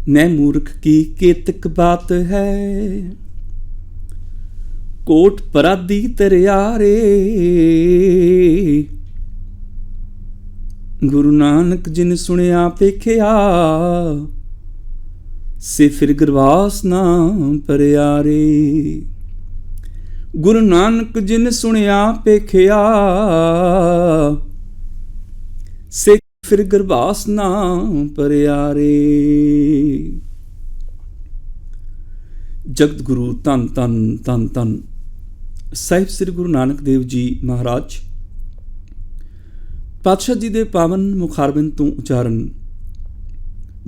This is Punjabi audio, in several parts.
मैं मूर्ख की केतक बात है, कोट पराधी तरियारे। गुरु नानक जिन सुनिया पेखिया, से फिर गरवास ना परियारे। गुरु नानक जिन सुनिया पेखिया, से फिर गरवास ना परियारे। जगत गुरु धन धन धन धन ਸਾਹਿਬ ਸ੍ਰੀ ਗੁਰੂ ਨਾਨਕ ਦੇਵ ਜੀ ਮਹਾਰਾਜ ਪਾਤਸ਼ਾਹ ਜੀ ਦੇ ਪਾਵਨ ਮੁਖਾਰਬਿੰਦ ਤੋਂ ਉਚਾਰਨ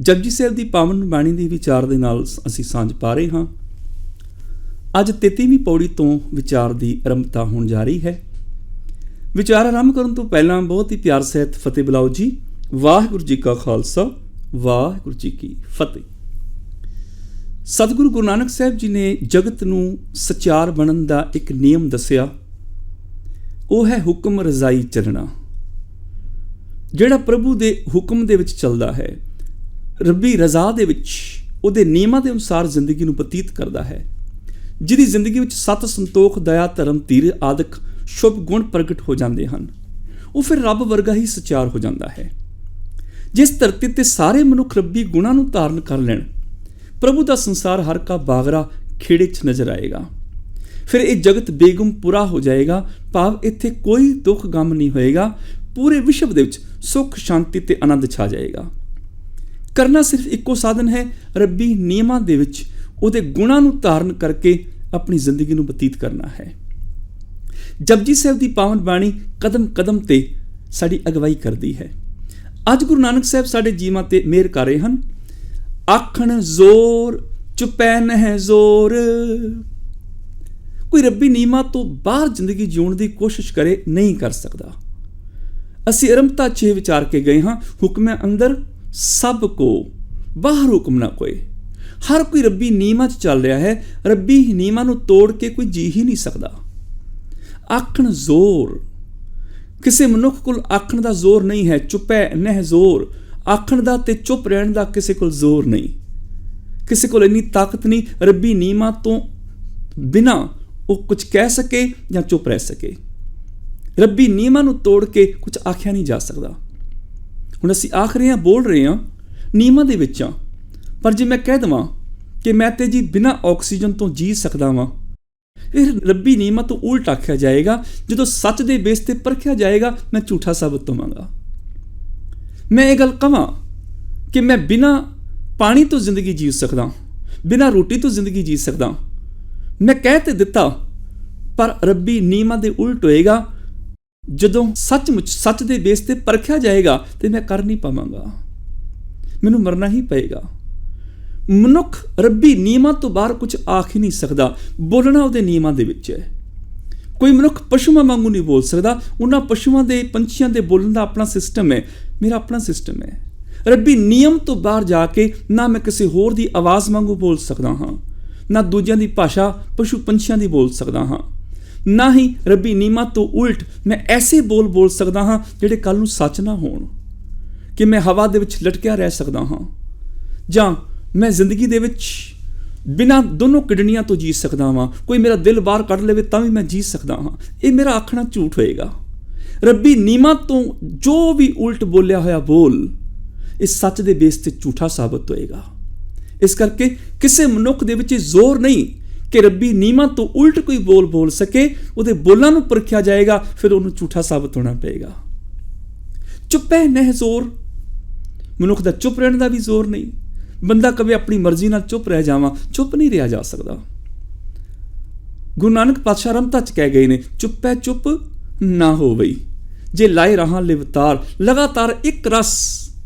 ਜਪਜੀ ਸਾਹਿਬ ਦੀ ਪਾਵਨ ਬਾਣੀ ਦੇ ਵਿਚਾਰ ਦੇ ਨਾਲ ਅਸੀਂ ਸਾਂਝ ਪਾ ਰਹੇ ਹਾਂ। ਅੱਜ 33ਵੀਂ ਪੌੜੀ ਤੋਂ ਵਿਚਾਰ ਦੀ ਆਰੰਭਤਾ ਹੋਣ ਜਾ ਰਹੀ ਹੈ। ਵਿਚਾਰ ਆਰੰਭ ਕਰਨ ਤੋਂ ਪਹਿਲਾਂ ਬਹੁਤ ਹੀ ਪਿਆਰ ਸਹਿਤ ਫਤਿਹ ਬੁਲਾਓ ਜੀ। ਵਾਹਿਗੁਰੂ ਜੀ ਕਾ ਖਾਲਸਾ, ਵਾਹਿਗੁਰੂ ਜੀ ਕੀ ਫਤਿਹ। ਸਤਿਗੁਰੂ ਗੁਰੂ ਨਾਨਕ ਸਾਹਿਬ ਜੀ ਨੇ ਜਗਤ ਨੂੰ ਸਚਿਆਰ ਬਣਨ ਦਾ ਇੱਕ ਨਿਯਮ ਦੱਸਿਆ, ਉਹ ਹੈ ਹੁਕਮ ਰਜ਼ਾਈ ਚੱਲਣਾ। ਜਿਹੜਾ ਪ੍ਰਭੂ ਦੇ ਹੁਕਮ ਦੇ ਵਿੱਚ ਚੱਲਦਾ ਹੈ, ਰੱਬੀ ਰਜ਼ਾ ਦੇ ਵਿੱਚ ਉਹਦੇ ਨਿਯਮਾਂ ਦੇ ਅਨੁਸਾਰ ਜ਼ਿੰਦਗੀ ਨੂੰ ਬਤੀਤ ਕਰਦਾ ਹੈ, ਜਿਹਦੀ ਜ਼ਿੰਦਗੀ ਵਿੱਚ ਸਤ, ਸੰਤੋਖ, ਦਇਆ, ਧਰਮ, ਧੀਰ ਆਦਿਕ ਸ਼ੁਭ ਗੁਣ ਪ੍ਰਗਟ ਹੋ ਜਾਂਦੇ ਹਨ, ਉਹ ਫਿਰ ਰੱਬ ਵਰਗਾ ਹੀ ਸਚਿਆਰ ਹੋ ਜਾਂਦਾ ਹੈ। ਜਿਸ ਧਰਤੀ ਤੇ ਸਾਰੇ ਮਨੁੱਖ ਰੱਬੀ ਗੁਣਾਂ ਨੂੰ ਧਾਰਨ ਕਰ ਲੈਣ, ਪ੍ਰਭੂ ਦਾ ਸੰਸਾਰ ਹਰ ਕਾ ਬਾਗਰਾ ਖੇੜੇ 'ਚ ਨਜ਼ਰ ਆਏਗਾ। ਫਿਰ ਇਹ ਜਗਤ ਬੇਗਮ ਪੂਰਾ ਹੋ ਜਾਏਗਾ, ਭਾਵ ਇੱਥੇ ਕੋਈ ਦੁੱਖ ਗਮ ਨਹੀਂ ਹੋਏਗਾ। ਪੂਰੇ ਵਿਸ਼ਵ ਦੇ ਵਿੱਚ ਸੁੱਖ, ਸ਼ਾਂਤੀ ਤੇ ਆਨੰਦ ਛਾ ਜਾਏਗਾ। ਕਰਨਾ ਸਿਰਫ ਇੱਕੋ ਸਾਧਨ ਹੈ, ਰੱਬੀ ਨਿਯਮਾਂ ਦੇ ਵਿੱਚ ਉਹਦੇ ਗੁਣਾਂ ਨੂੰ ਧਾਰਨ ਕਰਕੇ ਆਪਣੀ ਜ਼ਿੰਦਗੀ ਨੂੰ ਬਤੀਤ ਕਰਨਾ ਹੈ। ਜਪਜੀ ਸਾਹਿਬ ਦੀ ਪਾਵਨ ਬਾਣੀ ਕਦਮ ਕਦਮ ਤੇ ਸਾਡੀ ਅਗਵਾਈ ਕਰਦੀ ਹੈ। ਅੱਜ ਗੁਰੂ ਨਾਨਕ ਸਾਹਿਬ ਸਾਡੇ ਜੀਵਾਂ ਤੇ ਮਿਹਰ ਕਰ ਰਹੇ ਹਨ। ਆਖਣ ਜ਼ੋਰ ਚੁਪੈ ਨਹਿ ਜ਼ੋਰ। ਕੋਈ ਰੱਬੀ ਨਿਯਮਾਂ ਤੋਂ ਬਾਹਰ ਜ਼ਿੰਦਗੀ ਜਿਉਣ ਦੀ ਕੋਸ਼ਿਸ਼ ਕਰੇ ਨਹੀਂ ਕਰ ਸਕਦਾ। ਅਸੀਂ ਆਰੰਭਤਾ 'ਚ ਵਿਚਾਰ ਕੇ ਗਏ ਹਾਂ, ਹੁਕਮੇ ਅੰਦਰ ਸਭ ਕੋ ਬਾਹਰ ਹੁਕਮ ਨਾ ਕੋਏ। ਹਰ ਕੋਈ ਰੱਬੀ ਨਿਯਮਾਂ 'ਚ ਚੱਲ ਰਿਹਾ ਹੈ, ਰੱਬੀ ਨਿਯਮਾਂ ਨੂੰ ਤੋੜ ਕੇ ਕੋਈ ਜੀ ਹੀ ਨਹੀਂ ਸਕਦਾ। ਆਖਣ ਜ਼ੋਰ, ਕਿਸੇ ਮਨੁੱਖ ਕੋਲ ਆਖਣ ਦਾ ਜ਼ੋਰ ਨਹੀਂ ਹੈ। ਚੁਪੈ ਨਹਿ ਜ਼ੋਰ, ਆਖਣ ਦਾ ਤੇ ਚੁੱਪ ਰਹਿਣ ਦਾ ਕਿਸੇ ਕੋਲ ਜ਼ੋਰ ਨਹੀਂ। ਕਿਸੇ ਕੋਲ ਇੰਨੀ ਤਾਕਤ ਨਹੀਂ ਰੱਬੀ ਨਿਯਮਾਂ ਤੋਂ ਬਿਨਾਂ ਉਹ ਕੁਝ ਕਹਿ ਸਕੇ ਜਾਂ ਚੁੱਪ ਰਹਿ ਸਕੇ। ਰੱਬੀ ਨਿਯਮਾਂ ਨੂੰ ਤੋੜ ਕੇ ਕੁਝ ਆਖਿਆ ਨਹੀਂ ਜਾ ਸਕਦਾ। ਹੁਣ ਅਸੀਂ ਆਖ ਰਹੇ ਹਾਂ, ਬੋਲ ਰਹੇ ਹਾਂ, ਨਿਯਮਾਂ ਦੇ ਵਿੱਚ ਹਾਂ, ਪਰ ਜੇ ਮੈਂ ਕਹਿ ਦੇਵਾਂ ਕਿ ਮੈਂ ਤੇ ਜੀ ਬਿਨਾਂ ਆਕਸੀਜਨ ਤੋਂ ਜੀ ਸਕਦਾ ਵਾਂ, ਇਹ ਰੱਬੀ ਨਿਯਮਾਂ ਤੋਂ ਉਲਟ ਆਖਿਆ ਜਾਏਗਾ। ਜਦੋਂ ਸੱਚ ਦੇ ਬੇਸ ਤੇ ਪਰਖਿਆ ਜਾਏਗਾ, ਮੈਂ ਝੂਠਾ ਸਾਬਤ ਹੋਵਾਂਗਾ। ਮੈਂ ਇਹ ਗੱਲ ਕਹਾਂ ਕਿ ਮੈਂ ਬਿਨਾਂ ਪਾਣੀ ਤੋਂ ਜ਼ਿੰਦਗੀ ਜੀ ਸਕਦਾ, ਬਿਨਾਂ ਰੋਟੀ ਤੋਂ ਜ਼ਿੰਦਗੀ ਜੀ ਸਕਦਾ, ਮੈਂ ਕਹਿ ਤੇ ਦਿੱਤਾ, ਪਰ ਰੱਬੀ ਨਿਯਮਾਂ ਦੇ ਉਲਟ ਹੋਏਗਾ। ਜਦੋਂ ਸੱਚਮੁੱਚ ਸੱਚ ਦੇ ਬੇਸ ਤੇ ਪਰਖਿਆ ਜਾਏਗਾ ਤੇ ਮੈਂ ਕਰ ਨਹੀਂ ਪਾਵਾਂਗਾ, ਮੈਨੂੰ ਮਰਨਾ ਹੀ ਪਏਗਾ। ਮਨੁੱਖ ਰੱਬੀ ਨਿਯਮਾਂ ਤੋਂ ਬਾਹਰ ਕੁਝ ਆਖ ਹੀ ਨਹੀਂ ਸਕਦਾ। ਬੋਲਣਾ ਉਹਦੇ ਨਿਯਮਾਂ ਦੇ ਵਿੱਚ ਹੈ। ਕੋਈ ਮਨੁੱਖ ਪਸ਼ੂਆਂ ਵਾਂਗੂ ਨਹੀਂ ਬੋਲ ਸਕਦਾ। ਉਹਨਾਂ ਪਸ਼ੂਆਂ ਦੇ, ਪੰਛੀਆਂ ਦੇ ਬੋਲਣ ਦਾ ਆਪਣਾ ਸਿਸਟਮ ਹੈ, ਮੇਰਾ ਆਪਣਾ ਸਿਸਟਮ ਹੈ। ਰੱਬੀ ਨਿਯਮ ਤੋਂ ਬਾਹਰ ਜਾ ਕੇ ਨਾ ਮੈਂ ਕਿਸੇ ਹੋਰ ਦੀ ਆਵਾਜ਼ ਵਾਂਗੂ ਬੋਲ ਸਕਦਾ ਹਾਂ, ਨਾ ਦੂਜਿਆਂ ਦੀ ਭਾਸ਼ਾ ਪਸ਼ੂ ਪੰਛੀਆਂ ਦੀ ਬੋਲ ਸਕਦਾ ਹਾਂ, ਨਾ ਹੀ ਰੱਬੀ ਨਿਯਮਾਂ ਤੋਂ ਉਲਟ ਮੈਂ ਐਸੇ ਬੋਲ ਸਕਦਾ ਹਾਂ ਜਿਹੜੇ ਕੱਲ੍ਹ ਨੂੰ ਸੱਚ ਨਾ ਹੋਣ। ਕਿ ਮੈਂ ਹਵਾ ਦੇ ਵਿੱਚ ਲਟਕਿਆ ਰਹਿ ਸਕਦਾ ਹਾਂ, ਜਾਂ ਮੈਂ ਜ਼ਿੰਦਗੀ ਦੇ ਵਿੱਚ ਬਿਨਾਂ ਦੋਨੋਂ ਕਿਡਨੀਆਂ ਤੋਂ ਜੀ ਸਕਦਾ ਹਾਂ। ਕੋਈ ਮੇਰਾ ਦਿਲ ਬਾਹਰ ਕੱਢ ਲਵੇ ਤਾਂ ਵੀ ਮੈਂ ਜੀ ਸਕਦਾ ਹਾਂ। ਇਹ ਮੇਰਾ ਆਖਣਾ ਝੂਠ ਹੋਏਗਾ। ਰੱਬੀ ਨਿਯਮਾਂ ਤੋਂ ਜੋ ਵੀ ਉਲਟ ਬੋਲਿਆ ਹੋਇਆ ਬੋਲ, ਇਹ ਸੱਚ ਦੇ ਬੇਸ ਤੇ ਝੂਠਾ ਸਾਬਤ ਹੋਏਗਾ। ਇਸ ਕਰਕੇ ਕਿਸੇ ਮਨੁੱਖ ਦੇ ਵਿੱਚ ਜ਼ੋਰ ਨਹੀਂ ਕਿ ਰੱਬੀ ਨਿਯਮਾਂ ਤੋਂ ਉਲਟ ਕੋਈ ਬੋਲ ਸਕੇ। ਉਹਦੇ ਬੋਲਾਂ ਨੂੰ ਪਰਖਿਆ ਜਾਏਗਾ, ਫਿਰ ਉਹਨੂੰ ਝੂਠਾ ਸਾਬਤ ਹੋਣਾ ਪਏਗਾ। ਚੁੱਪੈ ਨਹਿ ਜ਼ੋਰ, ਮਨੁੱਖ ਦਾ ਚੁੱਪ ਰਹਿਣ ਦਾ ਵੀ ਜ਼ੋਰ ਨਹੀਂ। ਬੰਦਾ ਕਦੇ ਆਪਣੀ ਮਰਜ਼ੀ ਨਾਲ ਚੁੱਪ ਰਹਿ ਜਾਵਾਂ, ਚੁੱਪ ਨਹੀਂ ਰਿਹਾ ਜਾ ਸਕਦਾ। ਗੁਰੂ ਨਾਨਕ ਪਾਤਸ਼ਾਹ ਆਰੰਭਤਾ 'ਚ ਕਹਿ ਗਏ ਨੇ, ਚੁੱਪੈ ਚੁੱਪ ਨਾ ਹੋਵਈ, ਜੇ ਲਾਏ ਰਹਾਂ ਲਿਵਤਾਰ। ਲਗਾਤਾਰ ਇੱਕ ਰਸ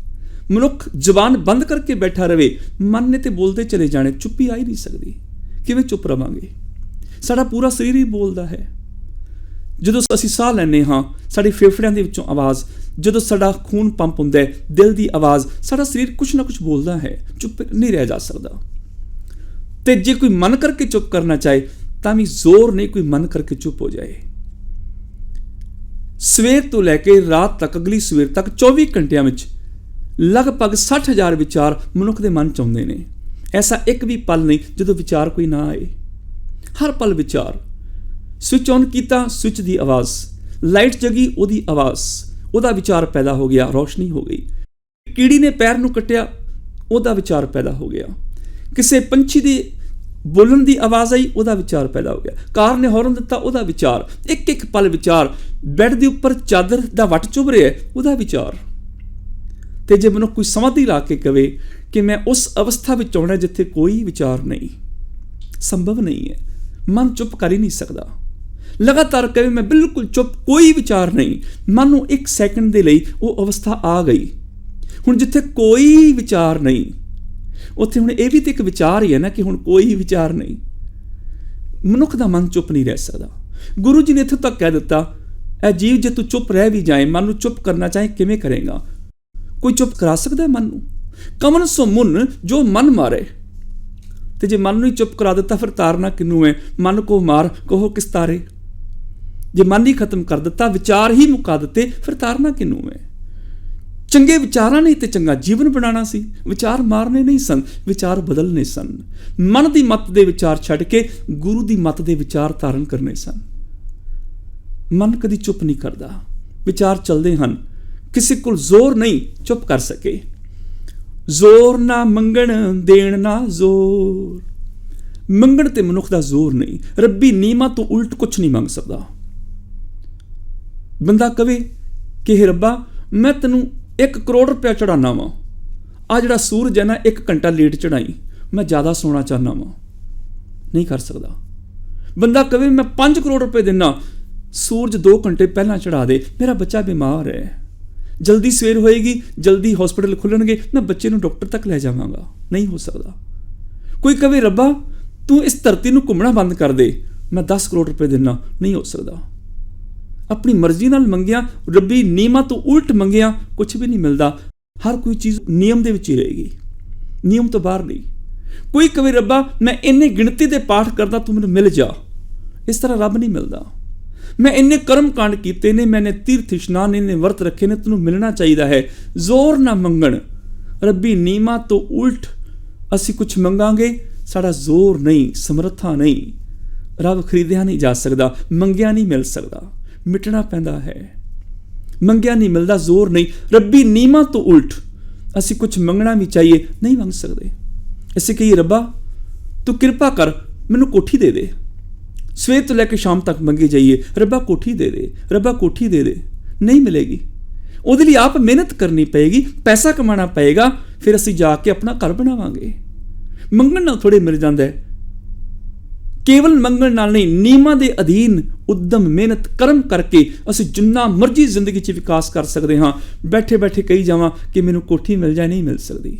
ਮਨੁੱਖ ਜ਼ੁਬਾਨ ਬੰਦ ਕਰਕੇ ਬੈਠਾ ਰਵੇ, ਮਨ ਨੇ ਤੇ ਬੋਲਦੇ ਚਲੇ ਜਾਣੇ, ਚੁੱਪੀ ਆ ਹੀ ਨਹੀਂ ਸਕਦੀ। ਕਿਵੇਂ ਚੁੱਪ ਰਵਾਂਗੇ? ਸਾਡਾ ਪੂਰਾ ਸਰੀਰ ਹੀ ਬੋਲਦਾ ਹੈ। ਜਦੋਂ ਅਸੀਂ ਸਾਹ ਲੈਂਦੇ ਹਾਂ, ਸਾਡੇ ਫੇਫੜਿਆਂ ਦੇ ਵਿੱਚੋਂ ਆਵਾਜ਼, ਜਦੋਂ ਸਾਡਾ ਖੂਨ ਪੰਪ ਹੁੰਦਾ ਹੈ, ਦਿਲ ਦੀ ਆਵਾਜ਼, ਸਾਡਾ ਸਰੀਰ ਕੁਛ ਨਾ ਕੁਛ ਬੋਲਦਾ ਹੈ। ਚੁੱਪ ਨਹੀਂ ਰਹਿ ਜਾ ਸਕਦਾ। ਤੇ ਜੇ ਕੋਈ ਮਨ ਕਰਕੇ ਚੁੱਪ ਕਰਨਾ ਚਾਹੇ ਤਾਂ ਵੀ ਜ਼ੋਰ ਨਹੀਂ ਕੋਈ ਮਨ ਕਰਕੇ ਚੁੱਪ ਹੋ ਜਾਏ। ਸਵੇਰ ਤੋਂ ਲੈ ਕੇ ਰਾਤ ਤੱਕ, ਅਗਲੀ ਸਵੇਰ ਤੱਕ 24 ਘੰਟਿਆਂ ਵਿੱਚ ਲਗਭਗ 60,000 ਵਿਚਾਰ ਮਨੁੱਖ ਦੇ ਮਨ 'ਚ ਆਉਂਦੇ ਨੇ। ਐਸਾ ਇੱਕ ਵੀ ਪਲ ਨਹੀਂ ਜਦੋਂ ਵਿਚਾਰ ਕੋਈ ਨਾ ਆਏ। ਹਰ ਪਲ ਵਿਚਾਰ। ਸਵਿਚ ਔਨ ਕੀਤਾ, ਸਵਿਚ ਦੀ ਆਵਾਜ਼, ਲਾਈਟ ਜਗੀ, ਉਹਦੀ ਆਵਾਜ਼, ਉਹਦਾ ਵਿਚਾਰ ਪੈਦਾ ਹੋ ਗਿਆ, ਰੌਸ਼ਨੀ ਹੋ ਗਈ। ਕੀੜੀ ਨੇ ਪੈਰ ਨੂੰ ਕੱਟਿਆ, ਉਹਦਾ ਵਿਚਾਰ ਪੈਦਾ ਹੋ ਗਿਆ। ਕਿਸੇ ਪੰਛੀ ਦੀ ਬੋਲਣ ਦੀ ਆਵਾਜ਼ ਆਈ, ਉਹਦਾ ਵਿਚਾਰ ਪੈਦਾ ਹੋ ਗਿਆ। ਕਾਰ ਨੇ ਹੌਰਨ ਦਿੱਤਾ, ਉਹਦਾ ਵਿਚਾਰ। ਇੱਕ ਇੱਕ ਪਲ ਵਿਚਾਰ। ਬੈੱਡ ਦੇ ਉੱਪਰ ਚਾਦਰ ਦਾ ਵੱਟ ਚੁੱਭ ਰਿਹਾ, ਉਹਦਾ ਵਿਚਾਰ। ਤੇ ਜੇ ਮਨੁੱਖ ਕੋਈ ਸਮਾਧੀ ਲਾ ਕੇ ਕਵੇ ਕਿ ਮੈਂ ਉਸ ਅਵਸਥਾ ਵਿੱਚ ਆਉਣਾ ਜਿੱਥੇ ਕੋਈ ਵਿਚਾਰ ਨਹੀਂ, ਸੰਭਵ ਨਹੀਂ ਹੈ। ਮਨ ਚੁੱਪ ਕਰ ਹੀ ਨਹੀਂ ਸਕਦਾ। ਲਗਾਤਾਰ ਕਵੇ ਮੈਂ ਬਿਲਕੁਲ ਚੁੱਪ, ਕੋਈ ਵਿਚਾਰ ਨਹੀਂ, ਮਨ ਨੂੰ ਇੱਕ ਸੈਕਿੰਡ ਦੇ ਲਈ ਉਹ ਅਵਸਥਾ ਆ ਗਈ। ਹੁਣ ਜਿੱਥੇ ਕੋਈ ਵਿਚਾਰ ਨਹੀਂ, ਉੱਥੇ ਹੁਣ ਇਹ ਵੀ ਤਾਂ ਇੱਕ ਵਿਚਾਰ ਹੀ ਹੈ ਨਾ ਕਿ ਹੁਣ ਕੋਈ ਵਿਚਾਰ ਨਹੀਂ। ਮਨੁੱਖ ਦਾ ਮਨ ਚੁੱਪ ਨਹੀਂ ਰਹਿ ਸਕਦਾ। ਗੁਰੂ ਜੀ ਨੇ ਇੱਥੋਂ ਤੱਕ ਕਹਿ ਦਿੱਤਾ, ਇਹ ਜੀਵ ਜੇ ਤੂੰ ਚੁੱਪ ਰਹਿ ਵੀ ਜਾਏ, ਮਨ ਨੂੰ ਚੁੱਪ ਕਰਨਾ ਚਾਹੇ, ਕਿਵੇਂ ਕਰੇਗਾ? ਕੋਈ ਚੁੱਪ ਕਰਾ ਸਕਦਾ ਮਨ ਨੂੰ? ਕਮਨ ਸੋ ਮੁਨ ਜੋ ਮਨ ਮਾਰੇ। ਤੇ ਜੇ ਮਨ ਨੂੰ ਹੀ ਚੁੱਪ ਕਰਾ ਦਿੱਤਾ, ਫਿਰ ਤਾਰਨਾ ਕਿਹਨੂੰ ਹੈ? ਮਨ ਕੋ ਮਾਰ ਕਹੋ ਕਿਸ ਤਾਰੇ। ਜੇ ਮਨ ਹੀ ਖਤਮ ਕਰ ਦਿੱਤਾ, ਵਿਚਾਰ ਹੀ ਮੁਕਾ ਦਿੱਤੇ, ਫਿਰ ਤਾਰਨਾ ਕਿਹਨੂੰ ਹੈ? ਚੰਗੇ ਵਿਚਾਰਾਂ ਨੇ ਤੇ ਚੰਗਾ ਜੀਵਨ ਬਣਾਉਣਾ ਸੀ। ਵਿਚਾਰ ਮਾਰਨੇ ਨਹੀਂ ਸਨ, ਵਿਚਾਰ ਬਦਲਨੇ ਸਨ। ਮਨ ਦੀ ਮੱਤ ਦੇ ਵਿਚਾਰ ਛੱਡ ਕੇ ਗੁਰੂ ਦੀ ਮੱਤ ਦੇ ਵਿਚਾਰ ਧਾਰਨ ਕਰਨੇ ਸਨ। ਮਨ ਕਦੀ ਚੁੱਪ ਨਹੀਂ ਕਰਦਾ, ਵਿਚਾਰ ਚੱਲਦੇ ਹਨ। ਕਿਸੇ ਕੋਲ ਜ਼ੋਰ ਨਹੀਂ ਚੁੱਪ ਕਰ ਸਕੇ। ਜ਼ੋਰ ਨਾ ਮੰਗਣ, ਦੇਣ ਨਾ ਜ਼ੋਰ। ਮੰਗਣ ਤੇ ਮਨੁੱਖ ਦਾ ਜ਼ੋਰ ਨਹੀਂ। ਰੱਬੀ ਨਿਯਮਾਂ ਤੋਂ ਉਲਟ ਕੁਛ ਨਹੀਂ ਮੰਗ ਸਕਦਾ। ਬੰਦਾ ਕਵੇ ਕਿ ਹੇ ਰੱਬਾ, ਮੈਂ ਤੈਨੂੰ 1 ਕਰੋੜ ਰੁਪਇਆ ਚੜਾਉਣਾ ਵਾ, ਆ ਜਿਹੜਾ ਸੂਰਜ ਹੈ ਨਾ 1 ਘੰਟਾ ਲੇਟ ਚੜਾਈ, ਮੈਂ ਜ਼ਿਆਦਾ ਸੋਣਾ ਚਾਹੁੰਦਾ ਵਾਂ। ਨਹੀਂ ਕਰ ਸਕਦਾ। ਬੰਦਾ ਕਵੇ ਮੈਂ 5 ਕਰੋੜ ਰੁਪਏ ਦੇਣਾ, ਸੂਰਜ 2 ਘੰਟੇ ਪਹਿਲਾਂ ਚੜਾ ਦੇ, ਮੇਰਾ ਬੱਚਾ ਬਿਮਾਰ ਹੈ, ਜਲਦੀ ਸਵੇਰ ਹੋਏਗੀ, ਜਲਦੀ ਹਸਪੀਟਲ ਖੁੱਲਣਗੇ, ਮੈਂ ਬੱਚੇ ਨੂੰ ਡਾਕਟਰ ਤੱਕ ਲੈ ਜਾਵਾਂਗਾ। ਨਹੀਂ ਹੋ ਸਕਦਾ। ਕੋਈ ਕਵੇ ਰੱਬਾ ਤੂੰ ਇਸ ਧਰਤੀ ਨੂੰ ਘੁੰਮਣਾ ਬੰਦ ਕਰ ਦੇ, ਮੈਂ 10 ਕਰੋੜ ਰੁਪਏ ਦੇਣਾ। ਨਹੀਂ ਹੋ ਸਕਦਾ। ਆਪਣੀ ਮਰਜ਼ੀ ਨਾਲ ਮੰਗਿਆ, ਰੱਬੀ ਨਿਯਮਾਂ ਤੋਂ ਉਲਟ ਮੰਗਿਆ, ਕੁਛ ਵੀ ਨਹੀਂ ਮਿਲਦਾ। ਹਰ ਕੋਈ ਚੀਜ਼ ਨਿਯਮ ਦੇ ਵਿੱਚ ਹੀ ਰਹੇਗੀ, ਨਿਯਮ ਤੋਂ ਬਾਹਰ ਨਹੀਂ। ਕੋਈ ਕਵੇ ਰੱਬਾ ਮੈਂ ਇੰਨੇ ਗਿਣਤੀ ਦੇ ਪਾਠ ਕਰਦਾ, ਤੂੰ ਮੈਨੂੰ ਮਿਲ ਜਾ। ਇਸ ਤਰ੍ਹਾਂ ਰੱਬ ਨਹੀਂ ਮਿਲਦਾ। ਮੈਂ ਇੰਨੇ ਕਰਮ ਕਾਂਡ ਕੀਤੇ ਨੇ, ਮੈਨੇ ਤੀਰਥ ਇਸ਼ਨਾਨ, ਇੰਨੇ ਵਰਤ ਰੱਖੇ ਨੇ, ਤੈਨੂੰ ਮਿਲਣਾ ਚਾਹੀਦਾ ਹੈ। ਜ਼ੋਰ ਨਾ ਮੰਗਣ, ਰੱਬੀ ਨਿਯਮਾਂ ਤੋਂ ਉਲਟ ਅਸੀਂ ਕੁਛ ਮੰਗਾਂਗੇ, ਸਾਡਾ ਜ਼ੋਰ ਨਹੀਂ, ਸਮਰੱਥਾ ਨਹੀਂ। ਰੱਬ ਖਰੀਦਿਆ ਨਹੀਂ ਜਾ ਸਕਦਾ, ਮੰਗਿਆ ਨਹੀਂ ਮਿਲ ਸਕਦਾ, ਮਿਟਣਾ ਪੈਂਦਾ ਹੈ। ਮੰਗਿਆ ਨਹੀਂ ਮਿਲਦਾ, ਜ਼ੋਰ ਨਹੀਂ। ਰੱਬੀ ਨਿਯਮਾਂ ਤੋਂ ਉਲਟ ਅਸੀਂ ਕੁਛ ਮੰਗਣਾ ਵੀ ਚਾਹੀਏ, ਨਹੀਂ ਮੰਗ ਸਕਦੇ। ਅਸੀਂ ਕਹੀਏ ਰੱਬਾ ਤੂੰ ਕਿਰਪਾ ਕਰ, ਮੈਨੂੰ ਕੋਠੀ ਦੇ ਦੇ। ਸਵੇਰ ਤੋਂ ਲੈ ਕੇ ਸ਼ਾਮ ਤੱਕ ਮੰਗੇ ਜਾਈਏ, ਰੱਬਾ ਕੋਠੀ ਦੇ ਦੇ, ਰੱਬਾ ਕੋਠੀ ਦੇ ਦੇ। ਨਹੀਂ ਮਿਲੇਗੀ। ਉਹਦੇ ਲਈ ਆਪ ਮਿਹਨਤ ਕਰਨੀ ਪਏਗੀ, ਪੈਸਾ ਕਮਾਉਣਾ ਪਏਗਾ, ਫਿਰ ਅਸੀਂ ਜਾ ਕੇ ਆਪਣਾ ਘਰ ਬਣਾਵਾਂਗੇ। ਮੰਗਣ ਨਾਲ ਥੋੜ੍ਹੇ ਮਿਲ ਜਾਂਦਾ ਹੈ। ਕੇਵਲ ਮੰਗਣ ਨਾਲ ਨਹੀਂ, ਨਿਯਮਾਂ ਦੇ ਅਧੀਨ ਉਦਮ, ਮਿਹਨਤ, ਕਰਮ ਕਰਕੇ ਅਸੀਂ ਜਿੰਨਾ ਮਰਜ਼ੀ ਜ਼ਿੰਦਗੀ 'ਚ ਵਿਕਾਸ ਕਰ ਸਕਦੇ ਹਾਂ। ਬੈਠੇ ਬੈਠੇ ਕਹੀ ਜਾਵਾਂ ਕਿ ਮੈਨੂੰ ਕੋਠੀ ਮਿਲ ਜਾਏ, ਨਹੀਂ ਮਿਲ ਸਕਦੀ।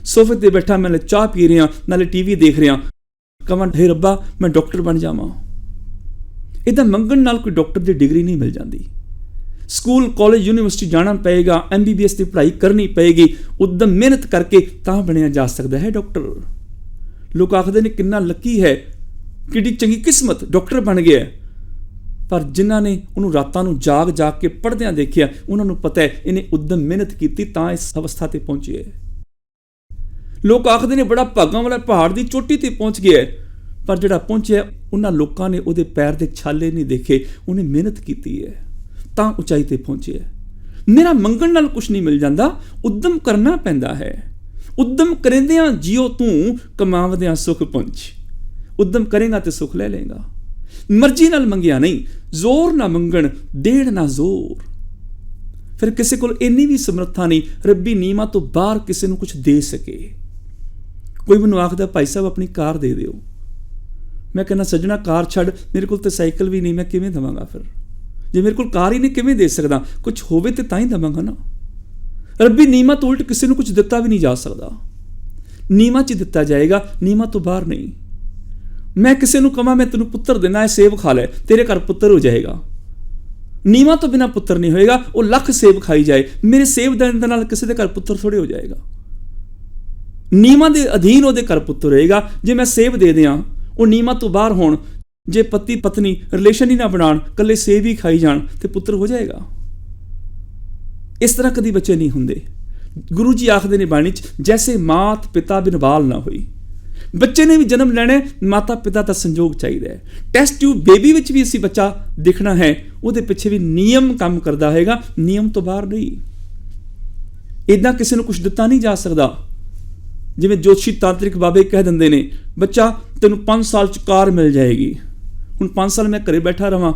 ਸੋਫੇ 'ਤੇ ਬੈਠਾ ਮੈਂ ਚਾਹ ਪੀ ਰਿਹਾ, ਨਾਲੇ TV ਦੇਖ ਰਿਹਾ, ਕਹਾਂ ਹੇ ਰੱਬਾ ਮੈਂ ਡਾਕਟਰ ਬਣ ਜਾਵਾਂ। ਇੱਦਾਂ ਮੰਗਣ ਨਾਲ ਕੋਈ ਡਾਕਟਰ ਦੀ ਡਿਗਰੀ ਨਹੀਂ ਮਿਲ ਜਾਂਦੀ। ਸਕੂਲ, ਕਾਲਜ, ਯੂਨੀਵਰਸਿਟੀ ਜਾਣਾ ਪਏਗਾ, MBBS ਦੀ ਪੜ੍ਹਾਈ ਕਰਨੀ ਪਏਗੀ, ਉਦਮ ਮਿਹਨਤ ਕਰਕੇ ਤਾਂ ਬਣਿਆ ਜਾ ਸਕਦਾ ਹੈ ਡਾਕਟਰ। ਲੋਕ ਆਖਦੇ ਨੇ ਕਿੰਨਾ ਲੱਕੀ ਹੈ, ਕਿੱਡੀ ਚੰਗੀ ਕਿਸਮਤ, ਡਾਕਟਰ ਬਣ ਗਿਆ। ਪਰ ਜਿਨ੍ਹਾਂ ਨੇ ਉਹਨੂੰ ਰਾਤਾਂ ਨੂੰ ਜਾਗ ਜਾਗ ਕੇ ਪੜ੍ਹਦਿਆਂ ਦੇਖਿਆ, ਉਹਨਾਂ ਨੂੰ ਪਤਾ ਹੈ ਇਹਨੇ ਉਦਮ ਮਿਹਨਤ ਕੀਤੀ ਤਾਂ ਇਸ ਅਵਸਥਾ ਤੇ ਪਹੁੰਚੇ। ਲੋਕ ਆਖਦੇ ਨੇ ਬੜਾ ਭਾਗਾਂ ਵਾਲਾ, ਪਹਾੜ ਦੀ ਚੋਟੀ ਤੇ ਪਹੁੰਚ ਗਿਆ, ਪਰ ਜਿਹੜਾ ਪਹੁੰਚਿਆ ਉਹਨਾਂ ਲੋਕਾਂ ਨੇ ਉਹਦੇ ਪੈਰ ਦੇ ਛਾਲੇ ਨਹੀਂ ਦੇਖੇ, ਉਹਨੇ ਮਿਹਨਤ ਕੀਤੀ ਹੈ ਤਾਂ ਉਚਾਈ ਤੇ ਪਹੁੰਚਿਆ। ਮੇਰਾ ਮੰਗਣ ਨਾਲ ਕੁਛ ਨਹੀਂ ਮਿਲ ਜਾਂਦਾ, ਉਦਮ ਕਰਨਾ ਪੈਂਦਾ ਹੈ। ਉਦਮ ਕਰਿੰਦਿਆਂ ਜਿਉ ਤੂੰ, ਕਮਾਵਦਿਆਂ ਸੁਖ ਪੁੰਚ। ਉਦਮ ਕਰੇਗਾ ਤੇ ਸੁਖ ਲੈ ਲਏਗਾ। ਮਰਜ਼ੀ ਨਾਲ ਮੰਗਿਆ ਨਹੀਂ, ਜ਼ੋਰ ਨਾ ਮੰਗਣ, ਦੇਣ ਨਾ ਜ਼ੋਰ। ਫਿਰ ਕਿਸੇ ਕੋਲ ਇੰਨੀ ਵੀ ਸਮਰੱਥਾ ਨਹੀਂ ਰੱਬੀ ਨਿਯਮਾਂ ਤੋਂ ਬਾਹਰ ਕਿਸੇ ਨੂੰ ਕੁਛ ਦੇ ਸਕੇ। ਕੋਈ ਮੈਨੂੰ ਆਖਦਾ ਭਾਈ ਸਾਹਿਬ ਆਪਣੀ ਕਾਰ ਦੇ ਦਿਓ। ਮੈਂ ਕਹਿੰਦਾ ਸੱਜਣਾ ਕਾਰ ਛੱਡ, ਮੇਰੇ ਕੋਲ ਤਾਂ ਸਾਈਕਲ ਵੀ ਨਹੀਂ, ਮੈਂ ਕਿਵੇਂ ਦੇਵਾਂਗਾ? ਫਿਰ ਜੇ ਮੇਰੇ ਕੋਲ ਕਾਰ ਹੀ ਨਹੀਂ ਕਿਵੇਂ ਦੇ ਸਕਦਾ? ਕੁਛ ਹੋਵੇ ਤੇ ਤਾਂ ਹੀ ਦੇਵਾਂਗਾ ਨਾ। ਰੱਬੀ ਨਿਯਮਾਂ ਤੋਂ ਉਲਟ ਕਿਸੇ ਨੂੰ ਕੁਛ ਦਿੱਤਾ ਵੀ ਨਹੀਂ ਜਾ ਸਕਦਾ। ਨਿਯਮਾਂ 'ਚ ਦਿੱਤਾ ਜਾਏਗਾ, ਨਿਯਮਾਂ ਤੋਂ ਬਾਹਰ ਨਹੀਂ। ਮੈਂ ਕਿਸੇ ਨੂੰ ਕਹਾਂ ਮੈਂ ਤੈਨੂੰ ਪੁੱਤਰ ਦੇਣਾ ਹੈ, ਸੇਬ ਖਾ ਲੈ, ਤੇਰੇ ਘਰ ਪੁੱਤਰ ਹੋ ਜਾਏਗਾ। ਨਿਯਮਾਂ ਤੋਂ ਬਿਨਾਂ ਪੁੱਤਰ ਨਹੀਂ ਹੋਏਗਾ। ਉਹ ਲੱਖ ਸੇਬ ਖਾਈ ਜਾਏ, ਮੇਰੇ ਸੇਬ ਦੇਣ ਦੇ ਨਾਲ ਕਿਸੇ ਦੇ ਘਰ ਪੁੱਤਰ ਥੋੜ੍ਹੇ ਹੋ ਜਾਏਗਾ। ਨਿਯਮਾਂ ਦੇ ਅਧੀਨ ਉਹਦੇ ਘਰ ਪੁੱਤਰ ਹੋਏਗਾ। ਜੇ ਮੈਂ ਸੇਬ ਦੇ ਦਿਆਂ, ਉਹ ਨਿਯਮਾਂ ਤੋਂ ਬਾਹਰ ਹੋਣ, ਜੇ ਪਤੀ ਪਤਨੀ ਰਿਲੇਸ਼ਨ ਹੀ ਨਾ ਬਣਾਉਣ, ਇਕੱਲੇ ਸੇਬ ਹੀ ਖਾਈ ਜਾਣ, ਤੇ ਪੁੱਤਰ ਹੋ ਜਾਏਗਾ। ਇਸ ਤਰ੍ਹਾਂ ਕਦੀ ਬੱਚੇ ਨਹੀਂ ਹੁੰਦੇ। ਗੁਰੂ ਜੀ ਆਖਦੇ ਨੇ ਬਾਣੀ 'ਚ, ਜੈਸੇ ਮਾਤ ਪਿਤਾ ਬਿਨ ਬਾਲ ਨਾ ਹੋਈ। ਬੱਚੇ ਨੇ ਵੀ ਜਨਮ ਲੈਣਾ, ਮਾਤਾ ਪਿਤਾ ਦਾ ਸੰਯੋਗ ਚਾਹੀਦਾ ਹੈ। ਟੈਸਟ ਟਿਊਬ ਬੇਬੀ ਵਿੱਚ ਵੀ ਅਸੀਂ ਬੱਚਾ ਦਿਖਣਾ ਹੈ, ਉਹਦੇ ਪਿੱਛੇ ਵੀ ਨਿਯਮ ਕੰਮ ਕਰਦਾ ਹੋਏਗਾ, ਨਿਯਮ ਤੋਂ ਬਾਹਰ ਨਹੀਂ। ਇੱਦਾਂ ਕਿਸੇ ਨੂੰ ਕੁਝ ਦਿੱਤਾ ਨਹੀਂ ਜਾ ਸਕਦਾ। ਜਿਵੇਂ ਜੋਤਸ਼ੀ ਤਾਂਤਰਿਕ ਬਾਬੇ ਕਹਿ ਦਿੰਦੇ ਨੇ, ਬੱਚਾ ਤੈਨੂੰ 5 ਸਾਲ 'ਚ ਕਾਰ ਮਿਲ ਜਾਏਗੀ। ਹੁਣ 5 ਸਾਲ ਮੈਂ ਘਰੇ ਬੈਠਾ ਰਵਾਂ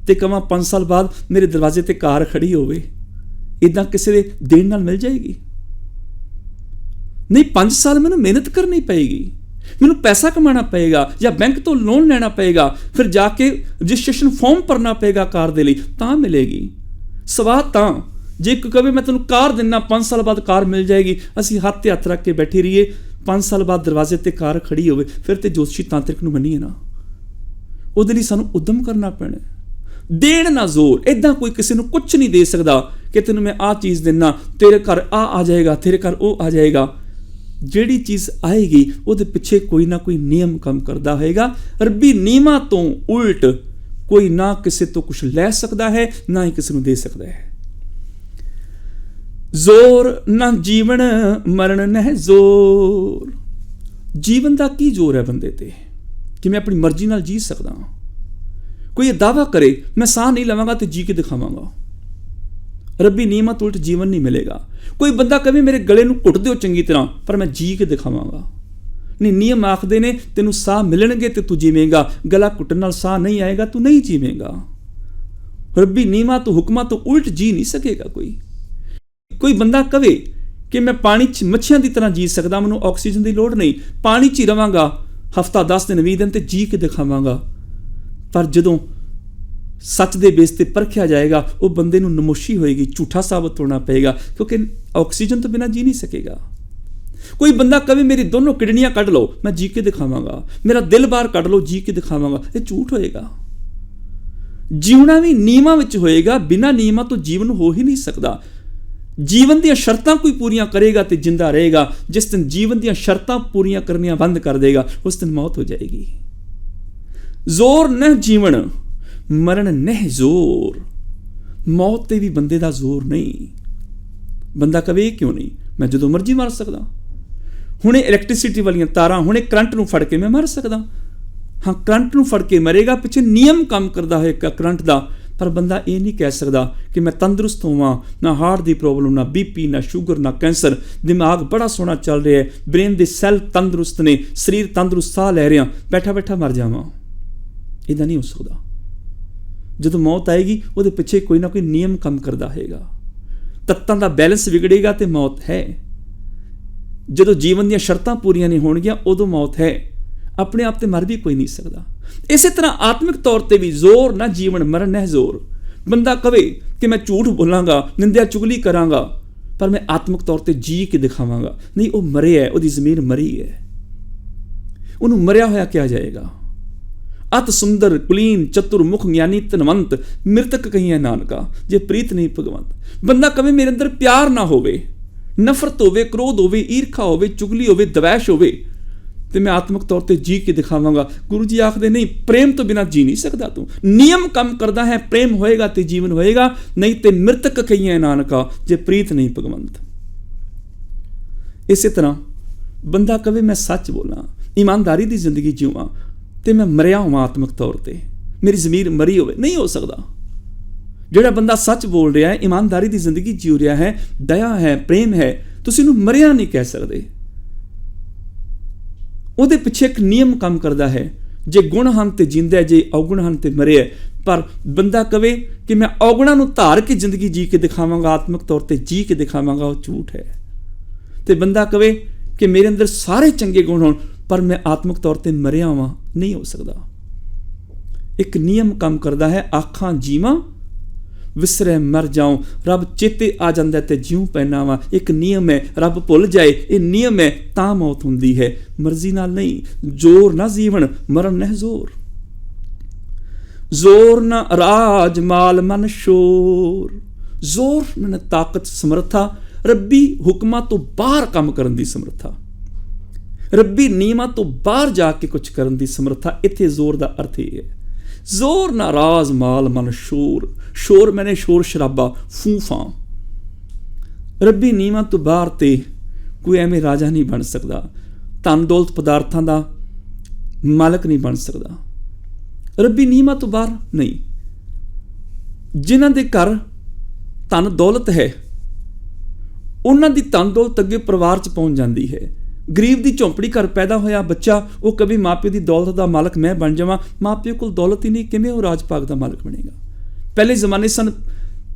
ਤੇ ਕਵਾਂ 5 ਸਾਲ ਬਾਅਦ ਮੇਰੇ ਦਰਵਾਜ਼ੇ ਤੇ ਕਾਰ ਖੜੀ ਹੋਵੇ, ਇੱਦਾਂ ਕਿਸੇ ਦੇ ਦੇਣ ਨਾਲ ਮਿਲ ਜਾਏਗੀ? ਨਹੀਂ, 5 ਸਾਲ ਮੈਨੂੰ ਮਿਹਨਤ ਕਰਨੀ ਪਏਗੀ, ਮੈਨੂੰ ਪੈਸਾ ਕਮਾਉਣਾ ਪਏਗਾ, ਜਾਂ ਬੈਂਕ ਤੋਂ ਲੋਨ ਲੈਣਾ ਪਏਗਾ, ਫਿਰ ਜਾ ਕੇ ਰਜਿਸਟ੍ਰੇਸ਼ਨ ਫਾਰਮ ਭਰਨਾ ਪਏਗਾ ਕਾਰ ਦੇ ਲਈ, ਤਾਂ ਮਿਲੇਗੀ। ਸਵਾਦ ਤਾਂ ਜੇ ਕੋਈ ਕਵੇ ਮੈਂ ਤੈਨੂੰ ਕਾਰ ਦਿੰਦਾ, 5 ਸਾਲ ਬਾਅਦ ਕਾਰ ਮਿਲ ਜਾਏਗੀ, ਅਸੀਂ ਹੱਥ ਤੇ ਹੱਥ ਰੱਖ ਕੇ ਬੈਠੇ ਰਹੀਏ, 5 ਸਾਲ ਬਾਅਦ ਦਰਵਾਜ਼ੇ ਤੇ ਕਾਰ ਖੜੀ ਹੋਵੇ, ਫਿਰ ਤੇ ਜੋਤਸ਼ੀ ਤਾਂਤਰਿਕ ਨੂੰ ਮੰਨੀਏ ਨਾ। ਉਹਦੇ ਲਈ ਸਾਨੂੰ ਉਦਮ ਕਰਨਾ ਪੈਣਾ। ਦੇਣ ਨਾ ਜ਼ੋਰ। ਇੱਦਾਂ ਕੋਈ ਕਿਸੇ ਨੂੰ ਕੁਝ ਨਹੀਂ ਦੇ ਸਕਦਾ ਕਿ ਤੈਨੂੰ ਮੈਂ ਆਹ ਚੀਜ਼ ਦਿੰਦਾ, ਤੇਰੇ ਘਰ ਆ ਜਾਏਗਾ, ਤੇਰੇ ਘਰ ਉਹ ਆ ਜਾਏਗਾ। ਜਿਹੜੀ ਚੀਜ਼ ਆਏਗੀ ਉਹਦੇ ਪਿੱਛੇ ਕੋਈ ਨਾ ਕੋਈ ਨਿਯਮ ਕੰਮ ਕਰਦਾ ਹੋਏਗਾ। ਰੱਬੀ ਨਿਯਮਾਂ ਤੋਂ ਉਲਟ ਕੋਈ ਨਾ ਕਿਸੇ ਤੋਂ ਕੁਝ ਲੈ ਸਕਦਾ ਹੈ, ਨਾ ਹੀ ਕਿਸੇ ਨੂੰ ਦੇ ਸਕਦਾ ਹੈ। ਜ਼ੋਰ ਨਾ ਜੀਵਨ ਮਰਨ ਨਹਿ ਜ਼ੋਰ। ਜੀਵਨ ਦਾ ਕੀ ਜ਼ੋਰ ਹੈ ਬੰਦੇ ਤੇ ਕਿ ਮੈਂ ਆਪਣੀ ਮਰਜ਼ੀ ਨਾਲ ਜੀ ਸਕਦਾ? ਕੋਈ ਇਹ ਦਾਅਵਾ ਕਰੇ ਮੈਂ ਸਾਹ ਨਹੀਂ ਲਵਾਂਗਾ ਤੇ ਜੀ ਕੇ ਦਿਖਾਵਾਂਗਾ, ਰੱਬੀ ਨਿਯਮਾਂ ਤੋਂ ਉਲਟ ਜੀਵਨ ਨਹੀਂ ਮਿਲੇਗਾ। ਕੋਈ ਬੰਦਾ ਕਹੇ ਮੇਰੇ ਗਲੇ ਨੂੰ ਘੁੱਟ ਦਿਓ ਚੰਗੀ ਤਰ੍ਹਾਂ, ਪਰ ਮੈਂ ਜੀ ਕੇ ਦਿਖਾਵਾਂਗਾ। ਨਹੀਂ, ਨਿਯਮ ਆਖਦੇ ਨੇ ਤੈਨੂੰ ਸਾਹ ਮਿਲਣਗੇ ਤੇ ਤੂੰ ਜੀਵੇਂਗਾ, ਗਲਾ ਘੁੱਟਣ ਨਾਲ ਸਾਹ ਨਹੀਂ ਆਏਗਾ, ਤੂੰ ਨਹੀਂ ਜੀਵੇਂਗਾ। ਰੱਬੀ ਨਿਯਮਾਂ ਤੋਂ ਹੁਕਮਾਂ ਤੋਂ ਉਲਟ ਜੀ ਨਹੀਂ ਸਕੇਗਾ ਕੋਈ ਬੰਦਾ ਕਵੇ ਕਿ ਮੈਂ ਪਾਣੀ 'ਚ ਮੱਛੀਆਂ ਦੀ ਤਰ੍ਹਾਂ ਜੀ ਸਕਦਾ, ਮੈਨੂੰ ਆਕਸੀਜਨ ਦੀ ਲੋੜ ਨਹੀਂ, ਪਾਣੀ 'ਚ ਹੀ ਰਵਾਂਗਾ ਹਫ਼ਤਾ 10 ਦਿਨ 20 ਦਿਨ ਤੇ ਜੀ ਕੇ ਦਿਖਾਵਾਂਗਾ। ਪਰ ਜਦੋਂ ਸੱਚ ਦੇ ਬੇਸ ਤੇ ਪਰਖਿਆ ਜਾਏਗਾ, ਉਹ ਬੰਦੇ ਨੂੰ ਨਮੋਸ਼ੀ ਹੋਏਗੀ, ਝੂਠਾ ਸਾਬਤ ਹੋਣਾ ਪਏਗਾ, ਕਿਉਂਕਿ ਆਕਸੀਜਨ ਤੋਂ ਬਿਨਾਂ ਜੀ ਨਹੀਂ ਸਕੇਗਾ। ਕੋਈ ਬੰਦਾ ਕਵੇ ਮੇਰੀ ਦੋਨੋਂ ਕਿਡਨੀਆਂ ਕੱਢ ਲਓ, ਮੈਂ ਜੀ ਕੇ ਦਿਖਾਵਾਂਗਾ, ਮੇਰਾ ਦਿਲ ਬਾਹਰ ਕੱਢ ਲਓ, ਜੀ ਕੇ ਦਿਖਾਵਾਂਗਾ, ਇਹ ਝੂਠ ਹੋਏਗਾ। ਜੀਵਣਾ ਵੀ ਨਿਯਮਾਂ ਵਿੱਚ ਹੋਏਗਾ, ਬਿਨਾਂ ਨਿਯਮਾਂ ਤੋਂ ਜੀਵਨ ਹੋ ਹੀ ਨਹੀਂ ਸਕਦਾ। ਜੀਵਨ ਦੀਆਂ ਸ਼ਰਤਾਂ ਕੋਈ ਪੂਰੀਆਂ ਕਰੇਗਾ ਤੇ ਜਿੰਦਾ ਰਹੇਗਾ। ਜਿਸ ਦਿਨ ਜੀਵਨ ਦੀਆਂ ਸ਼ਰਤਾਂ ਪੂਰੀਆਂ ਕਰਨੀਆਂ ਬੰਦ ਕਰ ਦੇਗਾ, ਉਸ ਦਿਨ ਮੌਤ ਹੋ ਜਾਏਗੀ। ਜ਼ੋਰ ਨ ਜੀਵਨ ਮਰਨ ਨਹਿ ਜ਼ੋਰ। ਮੌਤ ਤੇ ਵੀ ਬੰਦੇ ਦਾ ਜ਼ੋਰ ਨਹੀਂ। ਬੰਦਾ ਕਵੇ ਕਿਉਂ ਨਹੀਂ, ਮੈਂ ਜਦੋਂ ਮਰਜ਼ੀ ਮਰ ਸਕਦਾ। ਹੁਣੇ ਇਲੈਕਟ੍ਰਿਸਿਟੀ ਵਾਲੀਆਂ ਤਾਰਾਂ, ਹੁਣੇ ਕਰੰਟ ਨੂੰ ਫੜ ਕੇ ਮੈਂ ਮਰ ਸਕਦਾ। ਹਾਂ, ਕਰੰਟ ਨੂੰ ਫੜ ਕੇ ਮਰੇਗਾ, ਪਿੱਛੇ ਨਿਯਮ ਕੰਮ ਕਰਦਾ ਹੋਏਗਾ ਕਰੰਟ ਦਾ। ਪਰ ਬੰਦਾ ਇਹ ਨਹੀਂ ਕਹਿ ਸਕਦਾ ਕਿ ਮੈਂ ਤੰਦਰੁਸਤ ਹੋਵਾਂ, ਨਾ ਹਾਰਟ ਦੀ ਪ੍ਰੋਬਲਮ, ਨਾ BP, ਨਾ ਸ਼ੂਗਰ, ਨਾ ਕੈਂਸਰ, ਦਿਮਾਗ ਬੜਾ ਸੋਹਣਾ ਚੱਲ ਰਿਹਾ ਹੈ, ਬ੍ਰੇਨ ਦੇ ਸੈੱਲ ਤੰਦਰੁਸਤ ਨੇ, ਸਰੀਰ ਤੰਦਰੁਸਤ, ਸਾਹ ਲੈ ਰਿਹਾ, ਬੈਠਾ ਬੈਠਾ ਮਰ ਜਾਵਾਂ। ਇੱਦਾਂ ਨਹੀਂ ਹੋ ਸਕਦਾ। ਜਦੋਂ ਮੌਤ ਆਏਗੀ ਉਹਦੇ ਪਿੱਛੇ ਕੋਈ ਨਾ ਕੋਈ ਨਿਯਮ ਕੰਮ ਕਰਦਾ ਹੋਏਗਾ। ਤੱਤਾਂ ਦਾ ਬੈਲੈਂਸ ਵਿਗੜੇਗਾ ਤੇ ਮੌਤ ਹੈ। ਜਦੋਂ ਜੀਵਨ ਦੀਆਂ ਸ਼ਰਤਾਂ ਪੂਰੀਆਂ ਨਹੀਂ ਹੋਣਗੀਆਂ, ਉਦੋਂ ਮੌਤ ਹੈ। ਆਪਣੇ ਆਪ ਤੇ ਮਰ ਵੀ ਕੋਈ ਨਹੀਂ ਸਕਦਾ। ਇਸੇ ਤਰ੍ਹਾਂ ਆਤਮਿਕ ਤੌਰ ਤੇ ਵੀ ਜ਼ੋਰ ਨਾ ਜੀਵਨ ਮਰਨ ਨਹਿ ਜ਼ੋਰ। ਬੰਦਾ ਕਵੇ ਕਿ ਮੈਂ ਝੂਠ ਬੋਲਾਂਗਾ, ਨਿੰਦਿਆ ਚੁਗਲੀ ਕਰਾਂਗਾ, ਪਰ ਮੈਂ ਆਤਮਿਕ ਤੌਰ ਤੇ ਜੀ ਕੇ ਦਿਖਾਵਾਂਗਾ। ਨਹੀਂ, ਉਹ ਮਰਿਆ ਹੈ, ਉਹਦੀ ਜ਼ਮੀਰ ਮਰੀ ਹੈ, ਉਹਨੂੰ ਮਰਿਆ ਹੋਇਆ ਕਿਹਾ ਜਾਏਗਾ। ਅਤ ਸੁੰਦਰ ਕੁਲੀਨ ਚਤੁਰ ਮੁਖ ਗਿਆਨੀ ਧਨਵੰਤ, ਮ੍ਰਿਤਕ ਕਹੀਏ ਨਾਨਕਾ, ਜੇ ਪ੍ਰੀਤ ਨਹੀਂ ਭਗਵੰਤ। ਬੰਦਾ ਕਵੇ ਮੇਰੇ ਅੰਦਰ ਪਿਆਰ ਨਾ ਹੋਵੇ, ਨਫ਼ਰਤ ਹੋਵੇ, ਕ੍ਰੋਧ ਹੋਵੇ, ਈਰਖਾ ਹੋਵੇ, ਚੁਗਲੀ ਹੋਵੇ, ਦਵੈਸ਼ ਹੋਵੇ, ਤੇ ਮੈਂ ਆਤਮਿਕ ਤੌਰ ਤੇ ਜੀ ਕੇ ਦਿਖਾਵਾਂਗਾ। ਗੁਰੂ ਜੀ ਆਖਦੇ ਨਹੀਂ, ਪ੍ਰੇਮ ਤੋਂ ਬਿਨਾਂ ਜੀ ਨਹੀਂ ਸਕਦਾ ਤੂੰ। ਨਿਯਮ ਕੰਮ ਕਰਦਾ ਹੈ, ਪ੍ਰੇਮ ਹੋਏਗਾ ਤੇ ਜੀਵਨ ਹੋਏਗਾ, ਨਹੀਂ ਤੇ ਮ੍ਰਿਤਕ ਕਹੀਏ ਨਾਨਕਾ, ਜੇ ਪ੍ਰੀਤ ਨਹੀਂ ਭਗਵੰਤ। ਇਸੇ ਤਰ੍ਹਾਂ ਬੰਦਾ ਕਵੇ ਮੈਂ ਸੱਚ ਬੋਲਾਂ, ਇਮਾਨਦਾਰੀ ਦੀ ਜ਼ਿੰਦਗੀ ਜਿਉਵਾਂ, ਤੇ ਮੈਂ ਮਰਿਆ ਹੋਵਾਂ ਆਤਮਿਕ ਤੌਰ ਤੇ, ਮੇਰੀ ਜ਼ਮੀਰ ਮਰੀ ਹੋਵੇ, ਨਹੀਂ ਹੋ ਸਕਦਾ। ਜਿਹੜਾ ਬੰਦਾ ਸੱਚ ਬੋਲ ਰਿਹਾ ਹੈ, ਇਮਾਨਦਾਰੀ ਦੀ ਜ਼ਿੰਦਗੀ ਜਿਉ ਰਿਹਾ ਹੈ, ਦਇਆ ਹੈ, ਪ੍ਰੇਮ ਹੈ, ਤੁਸੀਂ ਉਹਨੂੰ ਮਰਿਆ ਨਹੀਂ ਕਹਿ ਸਕਦੇ। ਉਹਦੇ ਪਿੱਛੇ ਇੱਕ ਨਿਯਮ ਕੰਮ ਕਰਦਾ ਹੈ। ਜੇ ਗੁਣ ਹਨ ਤੇ ਜਿੰਦਾ, ਜੇ ਔਗੁਣ ਹਨ ਤੇ ਮਰਿਆ। ਪਰ ਬੰਦਾ ਕਵੇ ਕਿ ਮੈਂ ਔਗੁਣਾਂ ਨੂੰ ਧਾਰ ਕੇ ਜ਼ਿੰਦਗੀ ਜੀ ਕੇ ਦਿਖਾਵਾਂਗਾ, ਆਤਮਿਕ ਤੌਰ ਤੇ ਜੀ ਕੇ ਦਿਖਾਵਾਂਗਾ, ਉਹ ਝੂਠ ਹੈ। ਤੇ ਬੰਦਾ ਕਵੇ ਕਿ ਮੇਰੇ ਅੰਦਰ ਸਾਰੇ ਚੰਗੇ ਗੁਣ ਹੋਣ, ਪਰ ਮੈਂ ਆਤਮਿਕ ਤੌਰ ਤੇ ਮਰਿਆ ਹਾਂ, ਨਹੀਂ ਹੋ ਸਕਦਾ। ਇੱਕ ਨਿਯਮ ਕੰਮ ਕਰਦਾ ਹੈ। ਆਖਾਂ ਜੀਵਾਂ ਵਿਸਰੇ ਮਰ ਜਾਉ, ਰੱਬ ਚੇਤੇ ਆ ਜਾਂਦਾ ਤੇ ਜਿਉਂ ਪੈਣਾ ਵਾ। ਇੱਕ ਨਿਯਮ ਹੈ, ਰੱਬ ਭੁੱਲ ਜਾਏ, ਇਹ ਨਿਯਮ ਹੈ, ਤਾਂ ਮੌਤ ਹੁੰਦੀ ਹੈ, ਮਰਜ਼ੀ ਨਾਲ ਨਹੀਂ। ਜ਼ੋਰ ਨਾ ਜੀਵਨ ਮਰਨ ਨਹਿ ਜ਼ੋਰ। ਜ਼ੋਰ ਨਾ ਰਾਜ ਮਾਲ ਮਨ ਸ਼ੋਰ। ਜ਼ੋਰ ਮਨ ਤਾਕਤ, ਸਮਰੱਥਾ, ਰੱਬੀ ਹੁਕਮਾਂ ਤੋਂ ਬਾਹਰ ਕੰਮ ਕਰਨ ਦੀ ਸਮਰੱਥਾ, ਰੱਬੀ ਨਿਯਮਾਂ ਤੋਂ ਬਾਹਰ ਜਾ ਕੇ ਕੁਝ ਕਰਨ ਦੀ ਸਮਰੱਥਾ। ਇੱਥੇ ਜ਼ੋਰ ਦਾ ਅਰਥ ਇਹ ਹੈ। ਜ਼ੋਰ ਨਾ ਰਾਜ ਮਾਲ ਮਨ ਸ਼ੋਰ। ਸ਼ੋਰ ਮੈਨੇ ਸ਼ੋਰ ਸ਼ਰਾਬਾ, ਫੂਫਾਂ। ਰੱਬੀ ਨਿਯਮਾਂ ਤੋਂ ਬਾਹਰ ਤੇ ਕੋਈ ਐਵੇਂ ਰਾਜਾ ਨਹੀਂ ਬਣ ਸਕਦਾ, ਧਨ ਦੌਲਤ ਪਦਾਰਥਾਂ ਦਾ ਮਾਲਕ ਨਹੀਂ ਬਣ ਸਕਦਾ। ਰੱਬੀ ਨਿਯਮਾਂ ਤੋਂ ਬਾਹਰ ਨਹੀਂ। ਜਿਨ੍ਹਾਂ ਦੇ ਘਰ ਧਨ ਦੌਲਤ ਹੈ, ਉਹਨਾਂ ਦੀ ਧਨ ਦੌਲਤ ਅੱਗੇ ਪਰਿਵਾਰ 'ਚ ਪਹੁੰਚ ਜਾਂਦੀ ਹੈ। ਗਰੀਬ ਦੀ ਝੌਂਪੜੀ ਘਰ ਪੈਦਾ ਹੋਇਆ ਬੱਚਾ, ਉਹ ਕभी ਮਾਪਿਓ ਦੀ ਦੌਲਤ ਦਾ ਮਾਲਕ ਮੈਂ ਬਣ ਜਾਵਾਂ, ਮਾਪਿਓ ਕੋਲ ਦੌਲਤ ਹੀ ਨਹੀਂ, ਕਿਵੇਂ ਉਹ ਰਾਜ ਭਾਗ ਦਾ ਮਾਲਕ ਬਣੇਗਾ? ਪਹਿਲੇ ਜ਼ਮਾਨੇ ਸਨ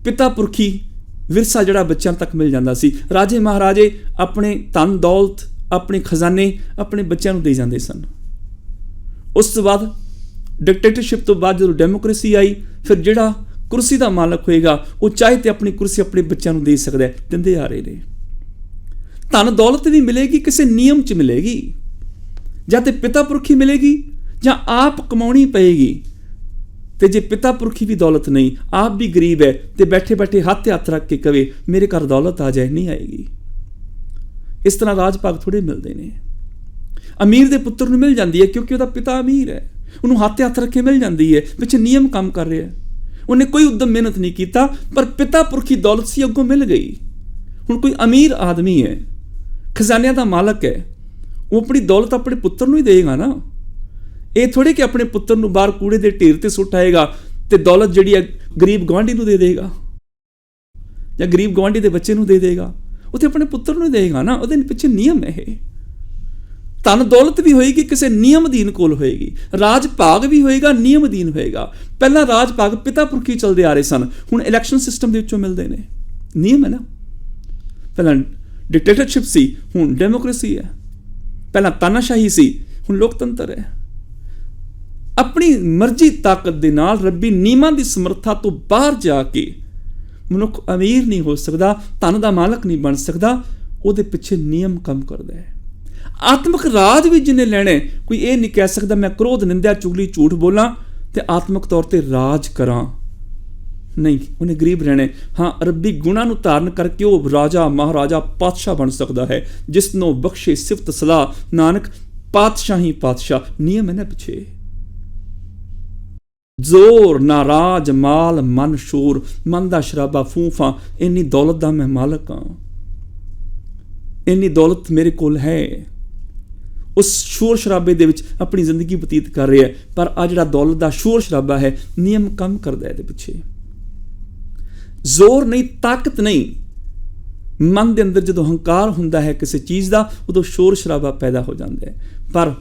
ਪਿਤਾ ਪੁਰਖੀ ਵਿਰਸਾ ਜਿਹੜਾ ਬੱਚਿਆਂ ਤੱਕ ਮਿਲ ਜਾਂਦਾ ਸੀ। ਰਾਜੇ ਮਹਾਰਾਜੇ ਆਪਣੇ ਧਨ ਦੌਲਤ, ਆਪਣੇ ਖਜ਼ਾਨੇ ਆਪਣੇ ਬੱਚਿਆਂ ਨੂੰ ਦੇ ਜਾਂਦੇ ਸਨ। ਉਸ ਤੋਂ ਬਾਅਦ ਡਿਕਟੇਟਰਸ਼ਿਪ ਤੋਂ ਬਾਅਦ ਜਦੋਂ ਡੈਮੋਕ੍ਰੇਸੀ ਆਈ, ਫਿਰ ਜਿਹੜਾ ਕੁਰਸੀ ਦਾ ਮਾਲਕ ਹੋਏਗਾ ਉਹ ਚਾਹੇ ਤੇ ਆਪਣੀ ਕੁਰਸੀ ਆਪਣੇ ਬੱਚਿਆਂ ਨੂੰ ਦੇ ਸਕਦਾ ਹੈ, ਦਿੰਦੇ ਆ ਰਹੇ ਨੇ। ਧਨ ਦੌਲਤ ਵੀ ਮਿਲੇਗੀ ਕਿਸੇ ਨਿਯਮ 'ਚ ਮਿਲੇਗੀ, ਜਾਂ ਤੇ ਪਿਤਾ ਪੁਰਖੀ ਮਿਲੇਗੀ ਜਾਂ ਆਪ ਕਮਾਉਣੀ ਪਏਗੀ। ਤੇ ਜੇ ਪਿਤਾ ਪੁਰਖੀ ਵੀ ਦੌਲਤ ਨਹੀਂ, ਆਪ ਵੀ ਗਰੀਬ ਹੈ ਤੇ ਬੈਠੇ ਬੈਠੇ ਹੱਥ ਤੇ ਹੱਥ ਰੱਖ ਕੇ ਕਵੇ ਮੇਰੇ ਘਰ ਦੌਲਤ ਆ ਜਾਏ, ਨਹੀਂ ਆਏਗੀ। ਇਸ ਤਰ੍ਹਾਂ ਰਾਜ ਭਾਗ ਥੋੜੇ ਮਿਲਦੇ ਨੇ। ਅਮੀਰ ਦੇ ਪੁੱਤਰ ਨੂੰ ਮਿਲ ਜਾਂਦੀ ਹੈ ਕਿਉਂਕਿ ਉਹਦਾ ਪਿਤਾ ਅਮੀਰ ਹੈ, ਉਹਨੂੰ ਹੱਥ ਤੇ ਹੱਥ ਰੱਖੇ ਮਿਲ ਜਾਂਦੀ ਹੈ, ਪਿੱਛੇ ਨਿਯਮ ਕੰਮ ਕਰ ਰਿਹਾ, ਉਹਨੇ ਕੋਈ ਉਦਮ ਮਿਹਨਤ ਨਹੀਂ ਕੀਤਾ, ਪਰ ਪਿਤਾ ਪੁਰਖੀ ਦੌਲਤ ਸੀ, ਅੱਗੋਂ ਮਿਲ ਗਈ। ਹੁਣ ਕੋਈ ਅਮੀਰ ਆਦਮੀ ਹੈ, ਖਜ਼ਾਨਿਆਂ ਦਾ ਮਾਲਕ ਹੈ, ਉਹ ਆਪਣੀ ਦੌਲਤ ਆਪਣੇ ਪੁੱਤਰ ਨੂੰ ਹੀ ਦੇਗਾ ਨਾ। ਇਹ ਥੋੜੇ ਕਿ ਆਪਣੇ ਪੁੱਤਰ ਨੂੰ ਬਾਹਰ ਕੂੜੇ ਦੇ ਢੇਰ ਤੇ ਸੁੱਟ ਆਏਗਾ ਤੇ ਦੌਲਤ ਜਿਹੜੀ ਹੈ ਗਰੀਬ ਗੁਆਂਢੀ ਨੂੰ ਦੇ ਦੇਗਾ ਜਾਂ ਗਰੀਬ ਗੁਆਂਢੀ ਦੇ ਬੱਚੇ ਨੂੰ ਦੇ ਦੇਗਾ। ਉਹ ਤੇ ਆਪਣੇ ਪੁੱਤਰ ਨੂੰ ਹੀ ਦੇਗਾ ਨਾ, ਉਹਦੇ ਪਿੱਛੇ ਨਿਯਮ ਹੈ। ਇਹ ਧਨ ਦੌਲਤ ਵੀ ਹੋਏਗੀ ਕਿਸੇ ਨਿਯਮ ਅਧੀਨ ਕੋਲ ਹੋਏਗੀ, ਰਾਜ ਭਾਗ ਵੀ ਹੋਏਗਾ ਨਿਯਮ ਅਧੀਨ ਹੋਏਗਾ। ਪਹਿਲਾਂ ਰਾਜ ਭਾਗ ਪਿਤਾ ਪੁਰਖੀ ਚੱਲਦੇ ਆ ਰਹੇ ਸਨ, ਹੁਣ ਇਲੈਕਸ਼ਨ ਸਿਸਟਮ ਦੇ ਵਿੱਚੋਂ ਮਿਲਦੇ ਨੇ। ਨਿਯਮ ਹੈ ਨਾ। ਪਹਿਲਾਂ ਡਿਕਟੇਟਰਸ਼ਿਪ ਸੀ, ਹੁਣ ਡੈਮੋਕ੍ਰੇਸੀ ਹੈ। ਪਹਿਲਾਂ ਤਾਨਾਸ਼ਾਹੀ ਸੀ, ਹੁਣ ਲੋਕਤੰਤਰ ਹੈ। ਆਪਣੀ ਮਰਜ਼ੀ ਤਾਕਤ ਦੇ ਨਾਲ ਰੱਬੀ ਨਿਯਮਾਂ ਦੀ ਸਮਰੱਥਾ ਤੋਂ ਬਾਹਰ ਜਾ ਕੇ ਮਨੁੱਖ ਅਮੀਰ ਨਹੀਂ ਹੋ ਸਕਦਾ, ਧਨ ਦਾ ਮਾਲਕ ਨਹੀਂ ਬਣ ਸਕਦਾ। ਉਹਦੇ ਪਿੱਛੇ ਨਿਯਮ ਕੰਮ ਕਰਦਾ ਹੈ। ਆਤਮਿਕ ਰਾਜ ਵੀ ਜਿਹਨੇ ਲੈਣਾ, ਕੋਈ ਇਹ ਨਹੀਂ ਕਹਿ ਸਕਦਾ ਮੈਂ ਕ੍ਰੋਧ, ਨਿੰਦਿਆ, ਚੁਗਲੀ, ਝੂਠ ਬੋਲਾਂ ਤੇ ਆਤਮਿਕ ਤੌਰ ਤੇ ਰਾਜ ਕਰਾਂ। ਨਹੀਂ, ਉਹਨੇ ਗਰੀਬ ਰਹਿਣਾ। ਹਾਂ, ਰੱਬੀ ਗੁਣਾਂ ਨੂੰ ਧਾਰਨ ਕਰਕੇ ਉਹ ਰਾਜਾ ਮਹਾਰਾਜਾ ਪਾਤਸ਼ਾਹ ਬਣ ਸਕਦਾ ਹੈ, ਜਿਸ ਨੂੰ ਬਖਸ਼ੇ ਸਿਫਤ ਸਲਾਹ ਨਾਨਕ ਪਾਤਸ਼ਾਹੀ ਪਾਤਸ਼ਾਹ। ਨਿਯਮ ਹੈ ਨਾ ਪਿੱਛੇ। ਜ਼ੋਰ ਨਾ ਰਾਜ ਮਾਲ ਮਨ ਸ਼ੋਰ, ਮਨ ਦਾ ਸ਼ਰਾਬਾ ਫੂਫਾਂ, ਇੰਨੀ ਦੌਲਤ ਦਾ ਮੈਂ ਮਾਲਕ ਹਾਂ, ਇੰਨੀ ਦੌਲਤ ਮੇਰੇ ਕੋਲ ਹੈ। ਉਸ ਸ਼ੋਰ ਸ਼ਰਾਬੇ ਦੇ ਵਿੱਚ ਆਪਣੀ ਜ਼ਿੰਦਗੀ ਬਤੀਤ ਕਰ ਰਿਹਾ ਹੈ, ਪਰ ਆ ਜਿਹੜਾ ਦੌਲਤ ਦਾ ਸ਼ੋਰ ਸ਼ਰਾਬਾ ਹੈ, ਨਿਯਮ ਕੰਮ ਕਰਦਾ ਇਹਦੇ ਪਿੱਛੇ। ਜ਼ੋਰ ਨਹੀਂ, ਤਾਕਤ ਨਹੀਂ। ਮਨ ਦੇ ਅੰਦਰ ਜਦੋਂ ਹੰਕਾਰ ਹੁੰਦਾ ਹੈ ਕਿਸੇ ਚੀਜ਼ ਦਾ, ਉਦੋਂ ਸ਼ੋਰ ਸ਼ਰਾਬਾ ਪੈਦਾ ਹੋ ਜਾਂਦਾ ਹੈ। ਪਰ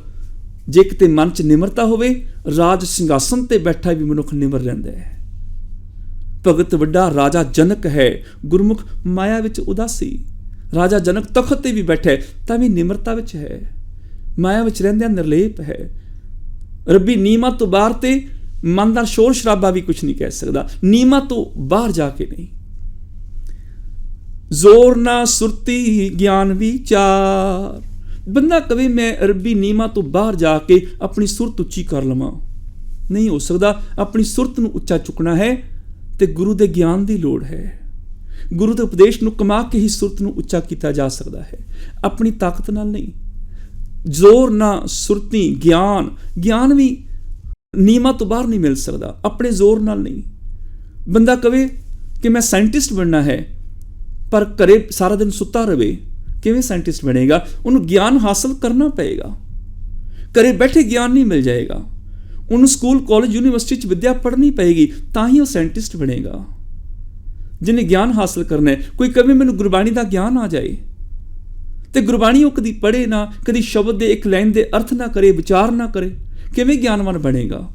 ਜੇ ਕਿਤੇ ਮਨ 'ਚ ਨਿਮਰਤਾ ਹੋਵੇ, ਰਾਜ ਸਿੰਘਾਸਨ ਤੇ ਬੈਠਾ ਵੀ ਮਨੁੱਖ ਨਿਮਰ ਰਹਿੰਦਾ ਹੈ। ਭਗਤ ਵੱਡਾ ਰਾਜਾ ਜਨਕ ਹੈ, ਗੁਰਮੁਖ ਮਾਇਆ ਵਿੱਚ ਉਦਾਸੀ। ਰਾਜਾ ਜਨਕ ਤਖਤ ਤੇ ਵੀ ਬੈਠਾ ਤਾਂ ਵੀ ਨਿਮਰਤਾ ਵਿੱਚ ਹੈ, ਮਾਇਆ ਵਿੱਚ ਰਹਿੰਦਿਆਂ ਨਿਰਲੇਪ ਹੈ। ਰੱਬੀ ਨਿਯਮਾਂ ਤੋਂ ਬਾਹਰ ਤੇ ਮਨ ਦਾ ਸ਼ੋਰ ਸ਼ਰਾਬਾ ਵੀ ਕੁਝ ਨਹੀਂ ਕਹਿ ਸਕਦਾ, ਨਿਯਮਾਂ ਤੋਂ ਬਾਹਰ ਜਾ ਕੇ ਨਹੀਂ। ਜ਼ੋਰ ਨਾ ਸੁਰਤੀ ਗਿਆਨ ਵਿਚਾਰ, ਬੰਦਾ ਕਵੇ ਮੈਂ ਰੱਬੀ ਨਿਯਮਾਂ ਤੋਂ ਬਾਹਰ ਜਾ ਕੇ ਆਪਣੀ ਸੁਰਤ ਉੱਚੀ ਕਰ ਲਵਾਂ, ਨਹੀਂ ਹੋ ਸਕਦਾ। ਆਪਣੀ ਸੁਰਤ ਨੂੰ ਉੱਚਾ ਚੁੱਕਣਾ ਹੈ ਤੇ ਗੁਰੂ ਦੇ ਗਿਆਨ ਦੀ ਲੋੜ ਹੈ। ਗੁਰੂ ਦੇ ਉਪਦੇਸ਼ ਨੂੰ ਕਮਾ ਕੇ ਹੀ ਸੁਰਤ ਨੂੰ ਉੱਚਾ ਕੀਤਾ ਜਾ ਸਕਦਾ ਹੈ, ਆਪਣੀ ਤਾਕਤ ਨਾਲ ਨਹੀਂ। ਜ਼ੋਰ ਨਾ ਸੁਰਤੀ ਗਿਆਨ, ਗਿਆਨ ਵੀ ਨਿਯਮਾਂ ਤੋਂ ਬਾਹਰ ਨਹੀਂ ਮਿਲ ਸਕਦਾ, ਆਪਣੇ ਜ਼ੋਰ ਨਾਲ ਨਹੀਂ। ਬੰਦਾ ਕਵੇ ਕਿ ਮੈਂ ਸਾਇੰਟਿਸਟ ਬਣਨਾ ਹੈ, ਪਰ ਘਰੇ ਸਾਰਾ ਦਿਨ ਸੁੱਤਾ ਰਵੇ, ਕਿਵੇਂ ਸਾਇੰਟਿਸਟ ਬਣੇਗਾ? ਉਹਨੂੰ ਗਿਆਨ ਹਾਸਲ ਕਰਨਾ ਪਏਗਾ। ਘਰੇ ਬੈਠੇ ਗਿਆਨ ਨਹੀਂ ਮਿਲ ਜਾਏਗਾ, ਉਹਨੂੰ ਸਕੂਲ ਕਾਲਜ ਯੂਨੀਵਰਸਿਟੀ 'ਚ ਵਿੱਦਿਆ ਪੜ੍ਹਨੀ ਪਏਗੀ, ਤਾਂ ਹੀ ਉਹ ਸਾਇੰਟਿਸਟ ਬਣੇਗਾ। ਜਿਹਨੇ ਗਿਆਨ ਹਾਸਲ ਕਰਨਾ ਹੈ, ਕੋਈ ਕਵੇ ਮੈਨੂੰ ਗੁਰਬਾਣੀ ਦਾ ਗਿਆਨ ਆ ਜਾਏ, ਤੇ ਗੁਰਬਾਣੀ ਉਹ ਕਦੀ ਪੜ੍ਹੇ ਨਾ, ਕਦੀ ਸ਼ਬਦ ਦੇ ਇੱਕ ਲਾਈਨ ਦੇ ਅਰਥ ਨਾ ਕਰੇ, ਵਿਚਾਰ ਨਾ ਕਰੇ, ਕਿਵੇਂ ਗਿਆਨਵਾਨ ਬਣੇਗਾ?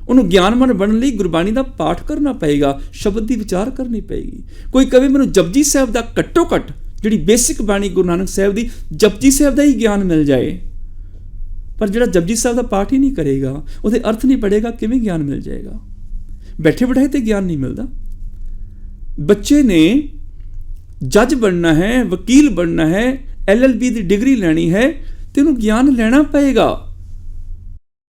ਉਹਨੂੰ ਗਿਆਨਵਾਨ ਬਣਨ ਲਈ ਗੁਰਬਾਣੀ ਦਾ ਪਾਠ ਕਰਨਾ ਪਏਗਾ, ਸ਼ਬਦ ਦੀ ਵਿਚਾਰ ਕਰਨੀ ਪਏਗੀ। ਕੋਈ ਕਵੇ ਮੈਨੂੰ ਜਪਜੀ ਸਾਹਿਬ ਦਾ ਘੱਟੋ ਘੱਟ ਜਿਹੜੀ ਬੇਸਿਕ ਬਾਣੀ ਗੁਰੂ ਨਾਨਕ ਸਾਹਿਬ ਦੀ, ਜਪਜੀ ਸਾਹਿਬ ਦਾ ਹੀ ਗਿਆਨ ਮਿਲ ਜਾਏ, ਪਰ ਜਿਹੜਾ ਜਪਜੀ ਸਾਹਿਬ ਦਾ ਪਾਠ ਹੀ ਨਹੀਂ ਕਰੇਗਾ, ਉਹਦੇ ਅਰਥ ਨਹੀਂ ਪੜ੍ਹੇਗਾ, ਕਿਵੇਂ ਗਿਆਨ ਮਿਲ ਜਾਏਗਾ? ਬੈਠੇ ਬਿਠਾਏ ਤੇ ਗਿਆਨ ਨਹੀਂ ਮਿਲਦਾ। ਬੱਚੇ ਨੇ ਜੱਜ ਬਣਨਾ ਹੈ, ਵਕੀਲ ਬਣਨਾ ਹੈ, LLB ਦੀ ਡਿਗਰੀ ਲੈਣੀ ਹੈ, ਤੇ ਉਹਨੂੰ ਗਿਆਨ ਲੈਣਾ ਪਏਗਾ।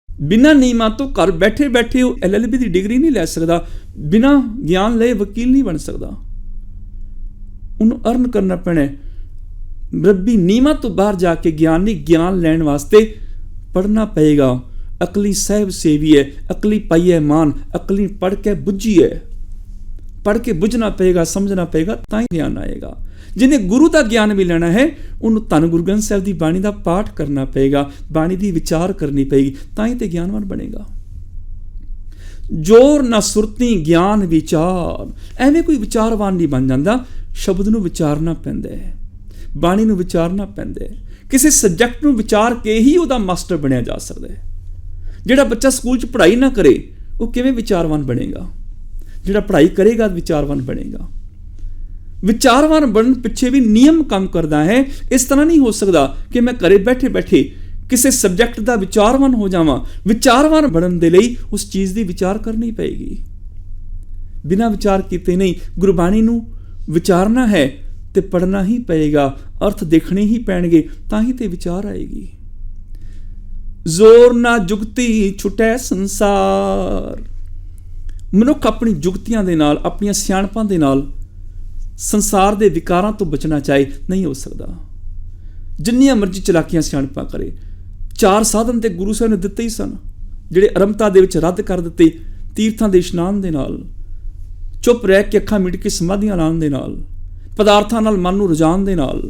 ਬਿਨਾਂ ਨਿਯਮਾਂ ਤੋਂ ਘਰ ਬੈਠੇ ਬੈਠੇ ਉਹ LLB ਦੀ ਡਿਗਰੀ ਨਹੀਂ ਲੈ ਸਕਦਾ, ਬਿਨਾਂ ਗਿਆਨ ਲਏ ਵਕੀਲ ਨਹੀਂ ਬਣ ਸਕਦਾ। ਉਹਨੂੰ ਅਰਨ ਕਰਨਾ ਪੈਣਾ। ਰੱਬੀ ਨਿਯਮਾਂ ਤੋਂ ਬਾਹਰ ਜਾ ਕੇ ਗਿਆਨ ਨਹੀਂ, ਗਿਆਨ ਲੈਣ ਵਾਸਤੇ ਪੜ੍ਹਨਾ ਪਏਗਾ। ਅਕਲੀ ਸਾਹਿਬ ਸੇਵੀ ਹੈ, ਅਕਲੀ ਪਾਈ ਹੈ ਮਾਨ, ਅਕਲੀ ਪੜ੍ਹ ਕੇ ਬੁੱਝੀ ਹੈ। ਪੜ੍ਹ ਕੇ ਬੁੱਝਣਾ ਪਏਗਾ, ਸਮਝਣਾ ਪਏਗਾ, ਤਾਂ ਹੀ ਗਿਆਨ ਆਏਗਾ। ਜਿਹਨੇ ਗੁਰੂ ਦਾ ਗਿਆਨ ਵੀ ਲੈਣਾ ਹੈ ਉਹਨੂੰ ਧੰਨ ਗੁਰੂ ਗ੍ਰੰਥ ਸਾਹਿਬ ਦੀ ਬਾਣੀ ਦਾ ਪਾਠ ਕਰਨਾ ਪਏਗਾ, ਬਾਣੀ ਦੀ ਵਿਚਾਰ ਕਰਨੀ ਪਏਗੀ, ਤਾਂ ਹੀ ਤੇ ਗਿਆਨਵਾਨ ਬਣੇਗਾ। ਜੋਰ ਨਾ ਸੁਰਤੀ ਗਿਆਨ ਵਿਚਾਰ, ਐਵੇਂ ਕੋਈ ਵਿਚਾਰਵਾਨ ਨਹੀਂ ਬਣ ਜਾਂਦਾ। ਸ਼ਬਦ ਨੂੰ ਵਿਚਾਰਨਾ ਪੈਂਦਾ ਹੈ, ਬਾਣੀ ਨੂੰ ਵਿਚਾਰਨਾ ਪੈਂਦਾ ਹੈ। ਕਿਸੇ ਸਬਜੈਕਟ ਨੂੰ ਵਿਚਾਰ ਕੇ ਹੀ ਉਹਦਾ ਮਾਸਟਰ ਬਣਿਆ ਜਾ ਸਕਦਾ ਹੈ। ਜਿਹੜਾ ਬੱਚਾ ਸਕੂਲ 'ਚ ਪੜ੍ਹਾਈ ਨਾ ਕਰੇ ਉਹ ਕਿਵੇਂ ਵਿਚਾਰਵਾਨ ਬਣੇਗਾ? ਜਿਹੜਾ ਪੜ੍ਹਾਈ ਕਰੇਗਾ ਵਿਚਾਰਵਾਨ ਬਣੇਗਾ। ਵਿਚਾਰਵਾਨ ਬਣਨ ਪਿੱਛੇ ਵੀ ਨਿਯਮ ਕੰਮ ਕਰਦਾ ਹੈ। ਇਸ ਤਰ੍ਹਾਂ ਨਹੀਂ ਹੋ ਸਕਦਾ ਕਿ ਮੈਂ ਘਰੇ ਬੈਠੇ ਬੈਠੇ ਕਿਸੇ ਸਬਜੈਕਟ ਦਾ ਵਿਚਾਰਵਾਨ ਹੋ ਜਾਵਾਂ। ਵਿਚਾਰਵਾਨ ਬਣਨ ਦੇ ਲਈ ਉਸ ਚੀਜ਼ ਦੀ ਵਿਚਾਰ ਕਰਨੀ ਪਏਗੀ। ਬਿਨਾਂ ਵਿਚਾਰ ਕੀਤੇ ਨਹੀਂ। ਗੁਰਬਾਣੀ ਨੂੰ ਵਿਚਾਰਨਾ ਹੈ ਤੇ ਪੜ੍ਹਨਾ ਹੀ ਪਏਗਾ, ਅਰਥ ਦੇਖਣੇ ਹੀ ਪੈਣਗੇ, ਤਾਂ ਹੀ ਤੇ ਵਿਚਾਰ ਆਏਗੀ। ਜ਼ੋਰ ਨਾ ਜੁਗਤੀ ਛੁਟੈ ਸੰਸਾਰ। ਮਨੁੱਖ ਆਪਣੀ ਜੁਗਤੀਆਂ ਦੇ ਨਾਲ, ਆਪਣੀਆਂ ਸਿਆਣਪਾਂ ਦੇ ਨਾਲ ਸੰਸਾਰ ਦੇ ਵਿਕਾਰਾਂ ਤੋਂ ਬਚਣਾ ਚਾਹੇ, ਨਹੀਂ ਹੋ ਸਕਦਾ। ਜਿੰਨੀਆਂ ਮਰਜ਼ੀ ਚਲਾਕੀਆਂ ਸਿਆਣਪਾਂ ਕਰੇ। 4 ਸਾਧਨ ਤੇ ਗੁਰੂ ਸਾਹਿਬ ਨੇ ਦਿੱਤੇ ਹੀ ਸਨ, ਜਿਹੜੇ ਅਰਮਤਾ ਦੇ ਵਿੱਚ ਰੱਦ ਕਰ ਦਿੱਤੇ। ਤੀਰਥਾਂ ਦੇ ਇਸ਼ਨਾਨ ਦੇ ਨਾਲ, ਚੁੱਪ ਰਹਿ ਕੇ ਅੱਖਾਂ ਮੀਟ ਕੇ ਸਮਾਧੀਆਂ ਲਾਉਣ ਦੇ ਨਾਲ, ਪਦਾਰਥਾਂ ਨਾਲ ਮਨ ਨੂੰ ਰਜਾਉਣ ਦੇ ਨਾਲ,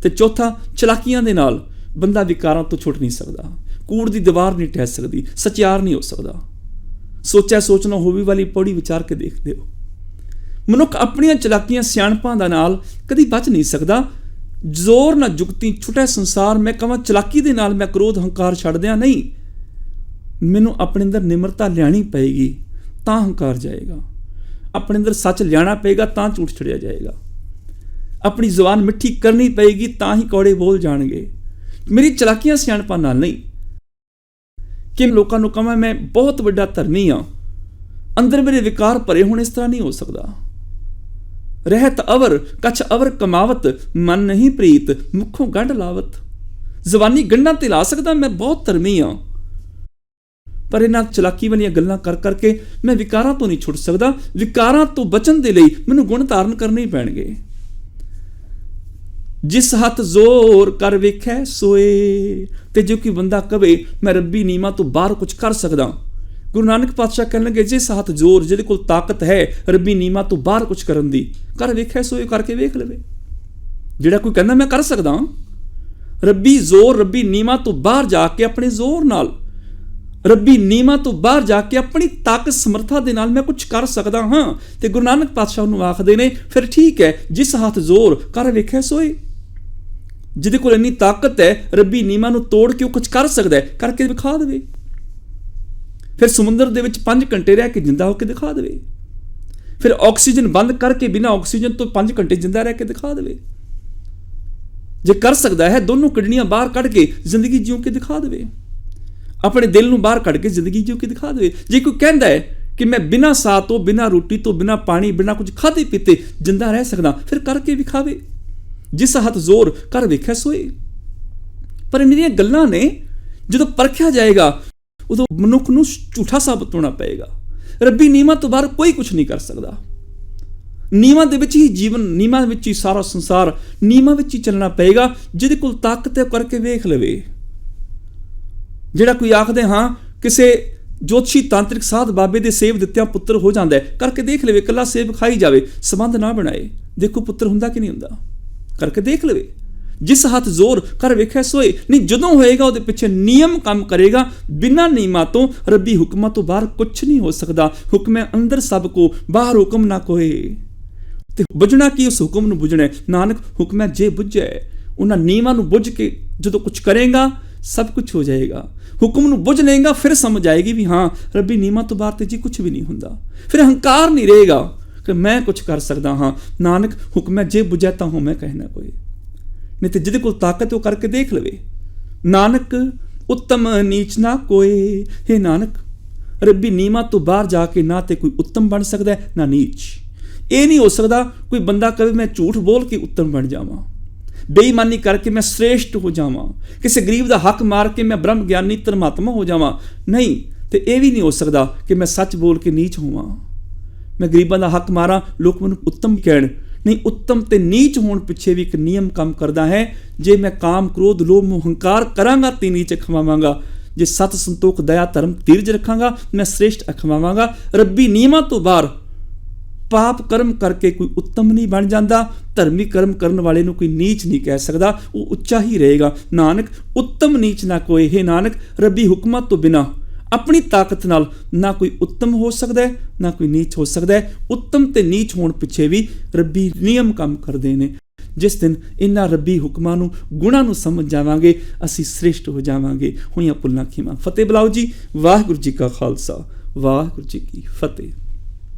ਤੇ ਚੌਥਾ ਚਲਾਕੀਆਂ ਦੇ ਨਾਲ ਬੰਦਾ ਵਿਕਾਰਾਂ ਤੋਂ ਛੁੱਟ ਨਹੀਂ ਸਕਦਾ। ਕੂੜ ਦੀ ਦੀਵਾਰ ਨਹੀਂ ਟਹਿ ਸਕਦੀ, ਸਚਿਆਰ ਨਹੀਂ ਹੋ ਸਕਦਾ। ਸੋਚਿਆ ਸੋਚਣਾ ਹੋਵੇ ਵਾਲੀ ਪੌੜੀ ਵਿਚਾਰ ਕੇ ਦੇਖਦੇ ਹੋ। ਮਨੁੱਖ ਆਪਣੀਆਂ ਚਲਾਕੀਆਂ ਸਿਆਣਪਾਂ ਦਾ ਨਾਲ ਕਦੀ ਬਚ ਨਹੀਂ ਸਕਦਾ। ਜ਼ੋਰ ਨਾ ਜੁਗਤੀ ਛੁਟੈ ਸੰਸਾਰ। ਮੈਂ ਕਹਾਂ ਚਲਾਕੀ ਦੇ ਨਾਲ ਮੈਂ ਕ੍ਰੋਧ ਹੰਕਾਰ ਛੱਡ ਦਿਆਂ, ਨਹੀਂ। ਮੈਨੂੰ ਆਪਣੇ ਅੰਦਰ ਨਿਮਰਤਾ ਲਿਆਣੀ ਪਏਗੀ, ਤਾਂ ਹੰਕਾਰ ਜਾਏਗਾ। ਆਪਣੇ ਅੰਦਰ ਸੱਚ ਲਿਆਣਾ ਪਏਗਾ, ਤਾਂ ਝੂਠ ਛੱਡਿਆ ਜਾਏਗਾ। ਆਪਣੀ ਜ਼ੁਬਾਨ ਮਿੱਠੀ ਕਰਨੀ ਪਏਗੀ, ਤਾਂ ਹੀ ਕੌੜੇ ਬੋਲ ਜਾਣਗੇ। ਮੇਰੀ ਚਲਾਕੀਆਂ ਸਿਆਣਪਾਂ ਨਾਲ ਨਹੀਂ ਕਿ ਲੋਕਾਂ ਨੂੰ ਕਹਾਂ ਮੈਂ ਬਹੁਤ ਵੱਡਾ ਧਰਮੀ ਹਾਂ, ਅੰਦਰ ਮੇਰੇ ਵਿਕਾਰ ਭਰੇ ਹੋਣ। ਇਸ ਤਰ੍ਹਾਂ ਨਹੀਂ ਹੋ ਸਕਦਾ। ਰਹਿਤ ਅਵਰ ਕਛ ਅਵਰ ਕਮਾਵਤ, ਮਨ ਨਹੀਂ ਪ੍ਰੀਤ ਮੁੱਖੋਂ ਗੰਢ ਲਾਵਤ। ਜ਼ਬਾਨੀ ਗੰਢਾਂ ਤੇ ਲਾ ਸਕਦਾ ਮੈਂ ਬਹੁਤ ਧਰਮੀ ਹਾਂ, ਪਰ ਇਹਨਾਂ ਚਲਾਕੀ ਵਾਲੀਆਂ ਗੱਲਾਂ ਕਰ ਕਰਕੇ ਮੈਂ ਵਿਕਾਰਾਂ ਤੋਂ ਨਹੀਂ ਛੁੱਟ ਸਕਦਾ। ਵਿਕਾਰਾਂ ਤੋਂ ਬਚਣ ਦੇ ਲਈ ਮੈਨੂੰ ਗੁਣ ਧਾਰਨ ਕਰਨੇ ਹੀ ਪੈਣਗੇ। ਜਿਸ ਹੱਥ ਜ਼ੋਰ ਕਰ ਵੇਖੈ ਸੋਏ। ਤੇ ਜੇ ਕੋਈ ਬੰਦਾ ਕਵੇ ਮੈਂ ਰੱਬੀ ਨੀਮਾ ਤੋਂ ਬਾਹਰ ਕੁਝ ਕਰ ਸਕਦਾ, ਗੁਰੂ ਨਾਨਕ ਪਾਤਸ਼ਾਹ ਕਹਿਣ ਲੱਗੇ ਜਿਸ ਹੱਥ ਜ਼ੋਰ, ਜਿਹਦੇ ਕੋਲ ਤਾਕਤ ਹੈ ਰੱਬੀ ਨੀਮਾ ਤੋਂ ਬਾਹਰ ਕੁਝ ਕਰਨ ਦੀ, ਕਰ ਵੇਖੈ ਸੋਏ, ਕਰਕੇ ਵੇਖ ਲਵੇ। ਜਿਹੜਾ ਕੋਈ ਕਹਿੰਦਾ ਮੈਂ ਕਰ ਸਕਦਾ, ਰੱਬੀ ਜ਼ੋਰ, ਰੱਬੀ ਨੀਮਾ ਤੋਂ ਬਾਹਰ ਜਾ ਕੇ ਆਪਣੇ ਜ਼ੋਰ ਨਾਲ, ਰੱਬੀ ਨੀਮਾ ਤੋਂ ਬਾਹਰ ਜਾ ਕੇ ਆਪਣੀ ਤਾਕਤ ਸਮਰੱਥਾ ਦੇ ਨਾਲ ਮੈਂ ਕੁਝ ਕਰ ਸਕਦਾ ਹਾਂ, ਤੇ ਗੁਰੂ ਨਾਨਕ ਪਾਤਸ਼ਾਹ ਨੂੰ ਆਖਦੇ ਨੇ ਫਿਰ ਠੀਕ ਹੈ, ਜਿਸ ਹੱਥ ਜ਼ੋਰ ਕਰ ਵੇਖੈ ਸੋਏ। ਜਿਹਦੇ ਕੋਲ ਇੰਨੀ ਤਾਕਤ ਹੈ ਰੱਬੀ ਨੀਮਾ ਨੂੰ ਤੋੜ ਕੇ ਉਹ ਕੁਝ ਕਰ ਸਕਦਾ ਹੈ, ਕਰਕੇ ਦਿਖਾ ਦੇਵੇ। ਫਿਰ ਸਮੁੰਦਰ ਦੇ ਵਿੱਚ 5 ਘੰਟੇ ਰਹਿ ਕੇ ਜਿੰਦਾ ਹੋ ਕੇ ਦਿਖਾ ਦੇਵੇ। ਫਿਰ ਆਕਸੀਜਨ ਬੰਦ ਕਰਕੇ ਬਿਨਾਂ ਆਕਸੀਜਨ ਤੋਂ 5 ਘੰਟੇ ਜਿੰਦਾ ਰਹਿ ਕੇ ਦਿਖਾ ਦੇਵੇ। ਜੇ ਕਰ ਸਕਦਾ ਹੈ ਦੋਨੋਂ ਕਿਡਨੀਆਂ ਬਾਹਰ ਕੱਢ ਕੇ ਜ਼ਿੰਦਗੀ ਜਿਉਂ ਕੇ ਦਿਖਾ ਦੇਵੇ। ਆਪਣੇ ਦਿਲ ਨੂੰ ਬਾਹਰ ਕੱਢ ਕੇ ਜ਼ਿੰਦਗੀ ਜਿਉਂ ਕੇ ਦਿਖਾ ਦੇਵੇ। ਜੇ ਕੋਈ ਕਹਿੰਦਾ ਹੈ ਕਿ ਮੈਂ ਬਿਨਾਂ ਸਾਹ ਤੋਂ, ਬਿਨਾਂ ਰੋਟੀ ਤੋਂ, ਬਿਨਾਂ ਪਾਣੀ, ਬਿਨਾਂ ਕੁਝ ਖਾਧੇ ਪੀਤੇ ਜਿੰਦਾ ਰਹਿ ਸਕਦਾ, ਫਿਰ ਕਰਕੇ ਵਿਖਾਵੇ। ਜਿਸ ਹੱਥ ਜ਼ੋਰ ਕਰ ਵੇਖਿਆ ਸੋਏ। ਪਰ ਮੇਰੀਆਂ ਗੱਲਾਂ ਨੇ ਜਦੋਂ ਪਰਖਿਆ ਜਾਏਗਾ ਉਦੋਂ ਮਨੁੱਖ ਨੂੰ ਝੂਠਾ ਸਾਬਤ ਹੋਣਾ ਪਏਗਾ। ਰੱਬੀ ਨੀਮਾ ਤੋਂ ਬਾਹਰ ਕੋਈ ਕੁਝ ਨਹੀਂ ਕਰ ਸਕਦਾ। ਨੀਮਾਂ ਦੇ ਵਿੱਚ ਹੀ ਜੀਵਨ, ਨੀਮਾਂ ਵਿੱਚ ਹੀ ਸਾਰਾ ਸੰਸਾਰ, ਨੀਮਾਂ ਵਿੱਚ ਹੀ ਚੱਲਣਾ ਪਏਗਾ। ਜਿਹਦੇ ਕੋਲ ਤਾਕਤ ਹੈ ਕਰਕੇ ਵੇਖ ਲਵੇ। ਜਿਹੜਾ ਕੋਈ ਆਖਦੇ ਹਾਂ ਕਿਸੇ ਜੋਤਸ਼ੀ ਤਾਂਤਰਿਕ ਸਾਧ ਬਾਬੇ ਦੇ ਸੇਵ ਦਿੱਤਿਆਂ ਪੁੱਤਰ ਹੋ ਜਾਂਦਾ ਹੈ, ਕਰਕੇ ਦੇਖ ਲਵੇ। ਇਕੱਲਾ ਸੇਵ ਖਾਈ ਜਾਵੇ, ਸੰਬੰਧ ਨਾ ਬਣਾਏ, ਦੇਖੋ ਪੁੱਤਰ ਹੁੰਦਾ ਕਿ ਨਹੀਂ ਹੁੰਦਾ, ਕਰਕੇ ਦੇਖ ਲਵੇ। ਜਿਸ ਹੱਥ ਜ਼ੋਰ ਕਰ ਵੇਖਿਆ ਸੋਏ। ਨਹੀਂ, ਜਦੋਂ ਹੋਏਗਾ ਉਹਦੇ ਪਿੱਛੇ ਨਿਯਮ ਕੰਮ ਕਰੇਗਾ। ਬਿਨਾਂ ਨਿਯਮਾਂ ਤੋਂ, ਰੱਬੀ ਹੁਕਮਾਂ ਤੋਂ ਬਾਹਰ ਕੁਛ ਨਹੀਂ ਹੋ ਸਕਦਾ। ਹੁਕਮੇ ਅੰਦਰ ਸਭ ਕੋ, ਬਾਹਰ ਹੁਕਮ ਨਾ ਕੋਏ। ਤੇ ਬੁੱਝਣਾ ਕੀ? ਉਸ ਹੁਕਮ ਨੂੰ ਬੁੱਝਣਾ। ਨਾਨਕ ਹੁਕਮੈ ਜੇ ਬੁੱਝੈ। ਉਹਨਾਂ ਨਿਯਮਾਂ ਨੂੰ ਬੁੱਝ ਕੇ ਜਦੋਂ ਕੁਝ ਕਰੇਗਾ ਸਭ ਕੁਝ ਹੋ ਜਾਏਗਾ। ਹੁਕਮ ਨੂੰ ਬੁੱਝ ਲਏਗਾ, ਫਿਰ ਸਮਝ ਆਏਗੀ ਵੀ ਹਾਂ ਰੱਬੀ ਨਿਯਮਾਂ ਤੋਂ ਬਾਹਰ ਤੇ ਜੀ ਕੁਝ ਵੀ ਨਹੀਂ ਹੁੰਦਾ। ਫਿਰ ਹੰਕਾਰ ਨਹੀਂ ਰਹੇਗਾ ਕਿ ਮੈਂ ਕੁਝ ਕਰ ਸਕਦਾ ਹਾਂ। ਨਾਨਕ ਹੁਕਮੈ ਜੇ ਬੁੱਝੈ ਤਾਂ ਹੋ ਮੈਂ ਕਹਿਣਾ ਕੋਈ। ਨਹੀਂ ਤੇ ਜਿਹਦੇ ਕੋਲ ਤਾਕਤ ਉਹ ਕਰਕੇ ਦੇਖ ਲਵੇ। ਨਾਨਕ ਉੱਤਮ ਨੀਚ ਨਾ ਕੋਏ। ਹੇ ਨਾਨਕ, ਰੱਬੀ ਨੀਮਾ ਤੋਂ ਬਾਹਰ ਜਾ ਕੇ ਨਾ ਤੇ ਕੋਈ ਉੱਤਮ ਬਣ ਸਕਦਾ ਨਾ ਨੀਚ। ਇਹ ਨਹੀਂ ਹੋ ਸਕਦਾ ਕੋਈ ਬੰਦਾ ਕਵੇ ਮੈਂ ਝੂਠ ਬੋਲ ਕੇ ਉੱਤਮ ਬਣ ਜਾਵਾਂ, ਬੇਈਮਾਨੀ ਕਰਕੇ ਮੈਂ ਸ੍ਰੇਸ਼ਟ ਹੋ ਜਾਵਾਂ, ਕਿਸੇ ਗਰੀਬ ਦਾ ਹੱਕ ਮਾਰ ਕੇ ਮੈਂ ਬ੍ਰਹਮ ਗਿਆਨੀ ਧਰਮਾਤਮਾ ਹੋ ਜਾਵਾਂ। ਨਹੀਂ, ਤੇ ਇਹ ਵੀ ਨਹੀਂ ਹੋ ਸਕਦਾ ਕਿ ਮੈਂ ਸੱਚ ਬੋਲ ਕੇ ਨੀਚ ਹੋਵਾਂ। ਮੈਂ ਗਰੀਬਾਂ ਦਾ ਹੱਕ ਮਾਰਾਂ, ਲੋਕ ਮੈਨੂੰ ਉੱਤਮ ਕਹਿਣ। ਨਹੀਂ, ਉੱਤਮ ਤੇ ਨੀਚ ਹੋਣ ਪਿੱਛੇ ਵੀ ਇੱਕ ਨਿਯਮ ਕੰਮ ਕਰਦਾ ਹੈ। ਜੇ ਮੈਂ ਕਾਮ, ਕ੍ਰੋਧ, ਲੋਭ, ਮੋਹ, ਹੰਕਾਰ ਕਰਾਂਗਾ ਤੇ ਨੀਚ ਅਖਵਾਵਾਂਗਾ। ਜੇ ਸਤ, ਸੰਤੋਖ, ਦਇਆ, ਧਰਮ, ਧੀਰਜ ਰੱਖਾਂਗਾ ਮੈਂ ਸ੍ਰੇਸ਼ਟ ਅਖਵਾਵਾਂਗਾ। ਰੱਬੀ ਨਿਯਮਾਂ ਤੋਂ ਬਾਹਰ ਪਾਪ ਕਰਮ ਕਰਕੇ ਕੋਈ ਉੱਤਮ ਨਹੀਂ ਬਣ ਜਾਂਦਾ, ਧਰਮੀ ਕਰਮ ਕਰਨ ਵਾਲੇ ਨੂੰ ਕੋਈ ਨੀਚ ਨਹੀਂ ਕਹਿ ਸਕਦਾ, ਉਹ ਉੱਚਾ ਹੀ ਰਹੇਗਾ। ਨਾਨਕ ਉੱਤਮ ਨੀਚ ਨਾ ਕੋਈ ਹੈ, ਨਾਨਕ ਰੱਬੀ ਹੁਕਮਾਂ ਤੋਂ ਬਿਨਾਂ ਆਪਣੀ ਤਾਕਤ ਨਾਲ ਨਾ ਕੋਈ ਉੱਤਮ ਹੋ ਸਕਦਾ ਹੈ, ਨਾ ਕੋਈ ਨੀਚ ਹੋ ਸਕਦਾ ਹੈ। ਉੱਤਮ ਤੇ ਨੀਚ ਹੋਣ ਪਿੱਛੇ ਵੀ ਰੱਬੀ ਨਿਯਮ ਕੰਮ ਕਰਦੇ ਨੇ। ਜਿਸ ਦਿਨ ਇਹਨਾਂ ਰੱਬੀ ਹੁਕਮਾਂ ਨੂੰ, ਗੁਣਾਂ ਨੂੰ ਸਮਝ ਜਾਵਾਂਗੇ, ਅਸੀਂ ਸ੍ਰੇਸ਼ਟ ਹੋ ਜਾਵਾਂਗੇ। ਹੋਈਆਂ ਭੁੱਲਾਂ ਖਿਮਾ। ਫਤਿਹ ਬੁਲਾਓ ਜੀ। ਵਾਹਿਗੁਰੂ ਜੀ ਕਾ ਖਾਲਸਾ, ਵਾਹਿਗੁਰੂ ਜੀ ਕੀ ਫਤਿਹ।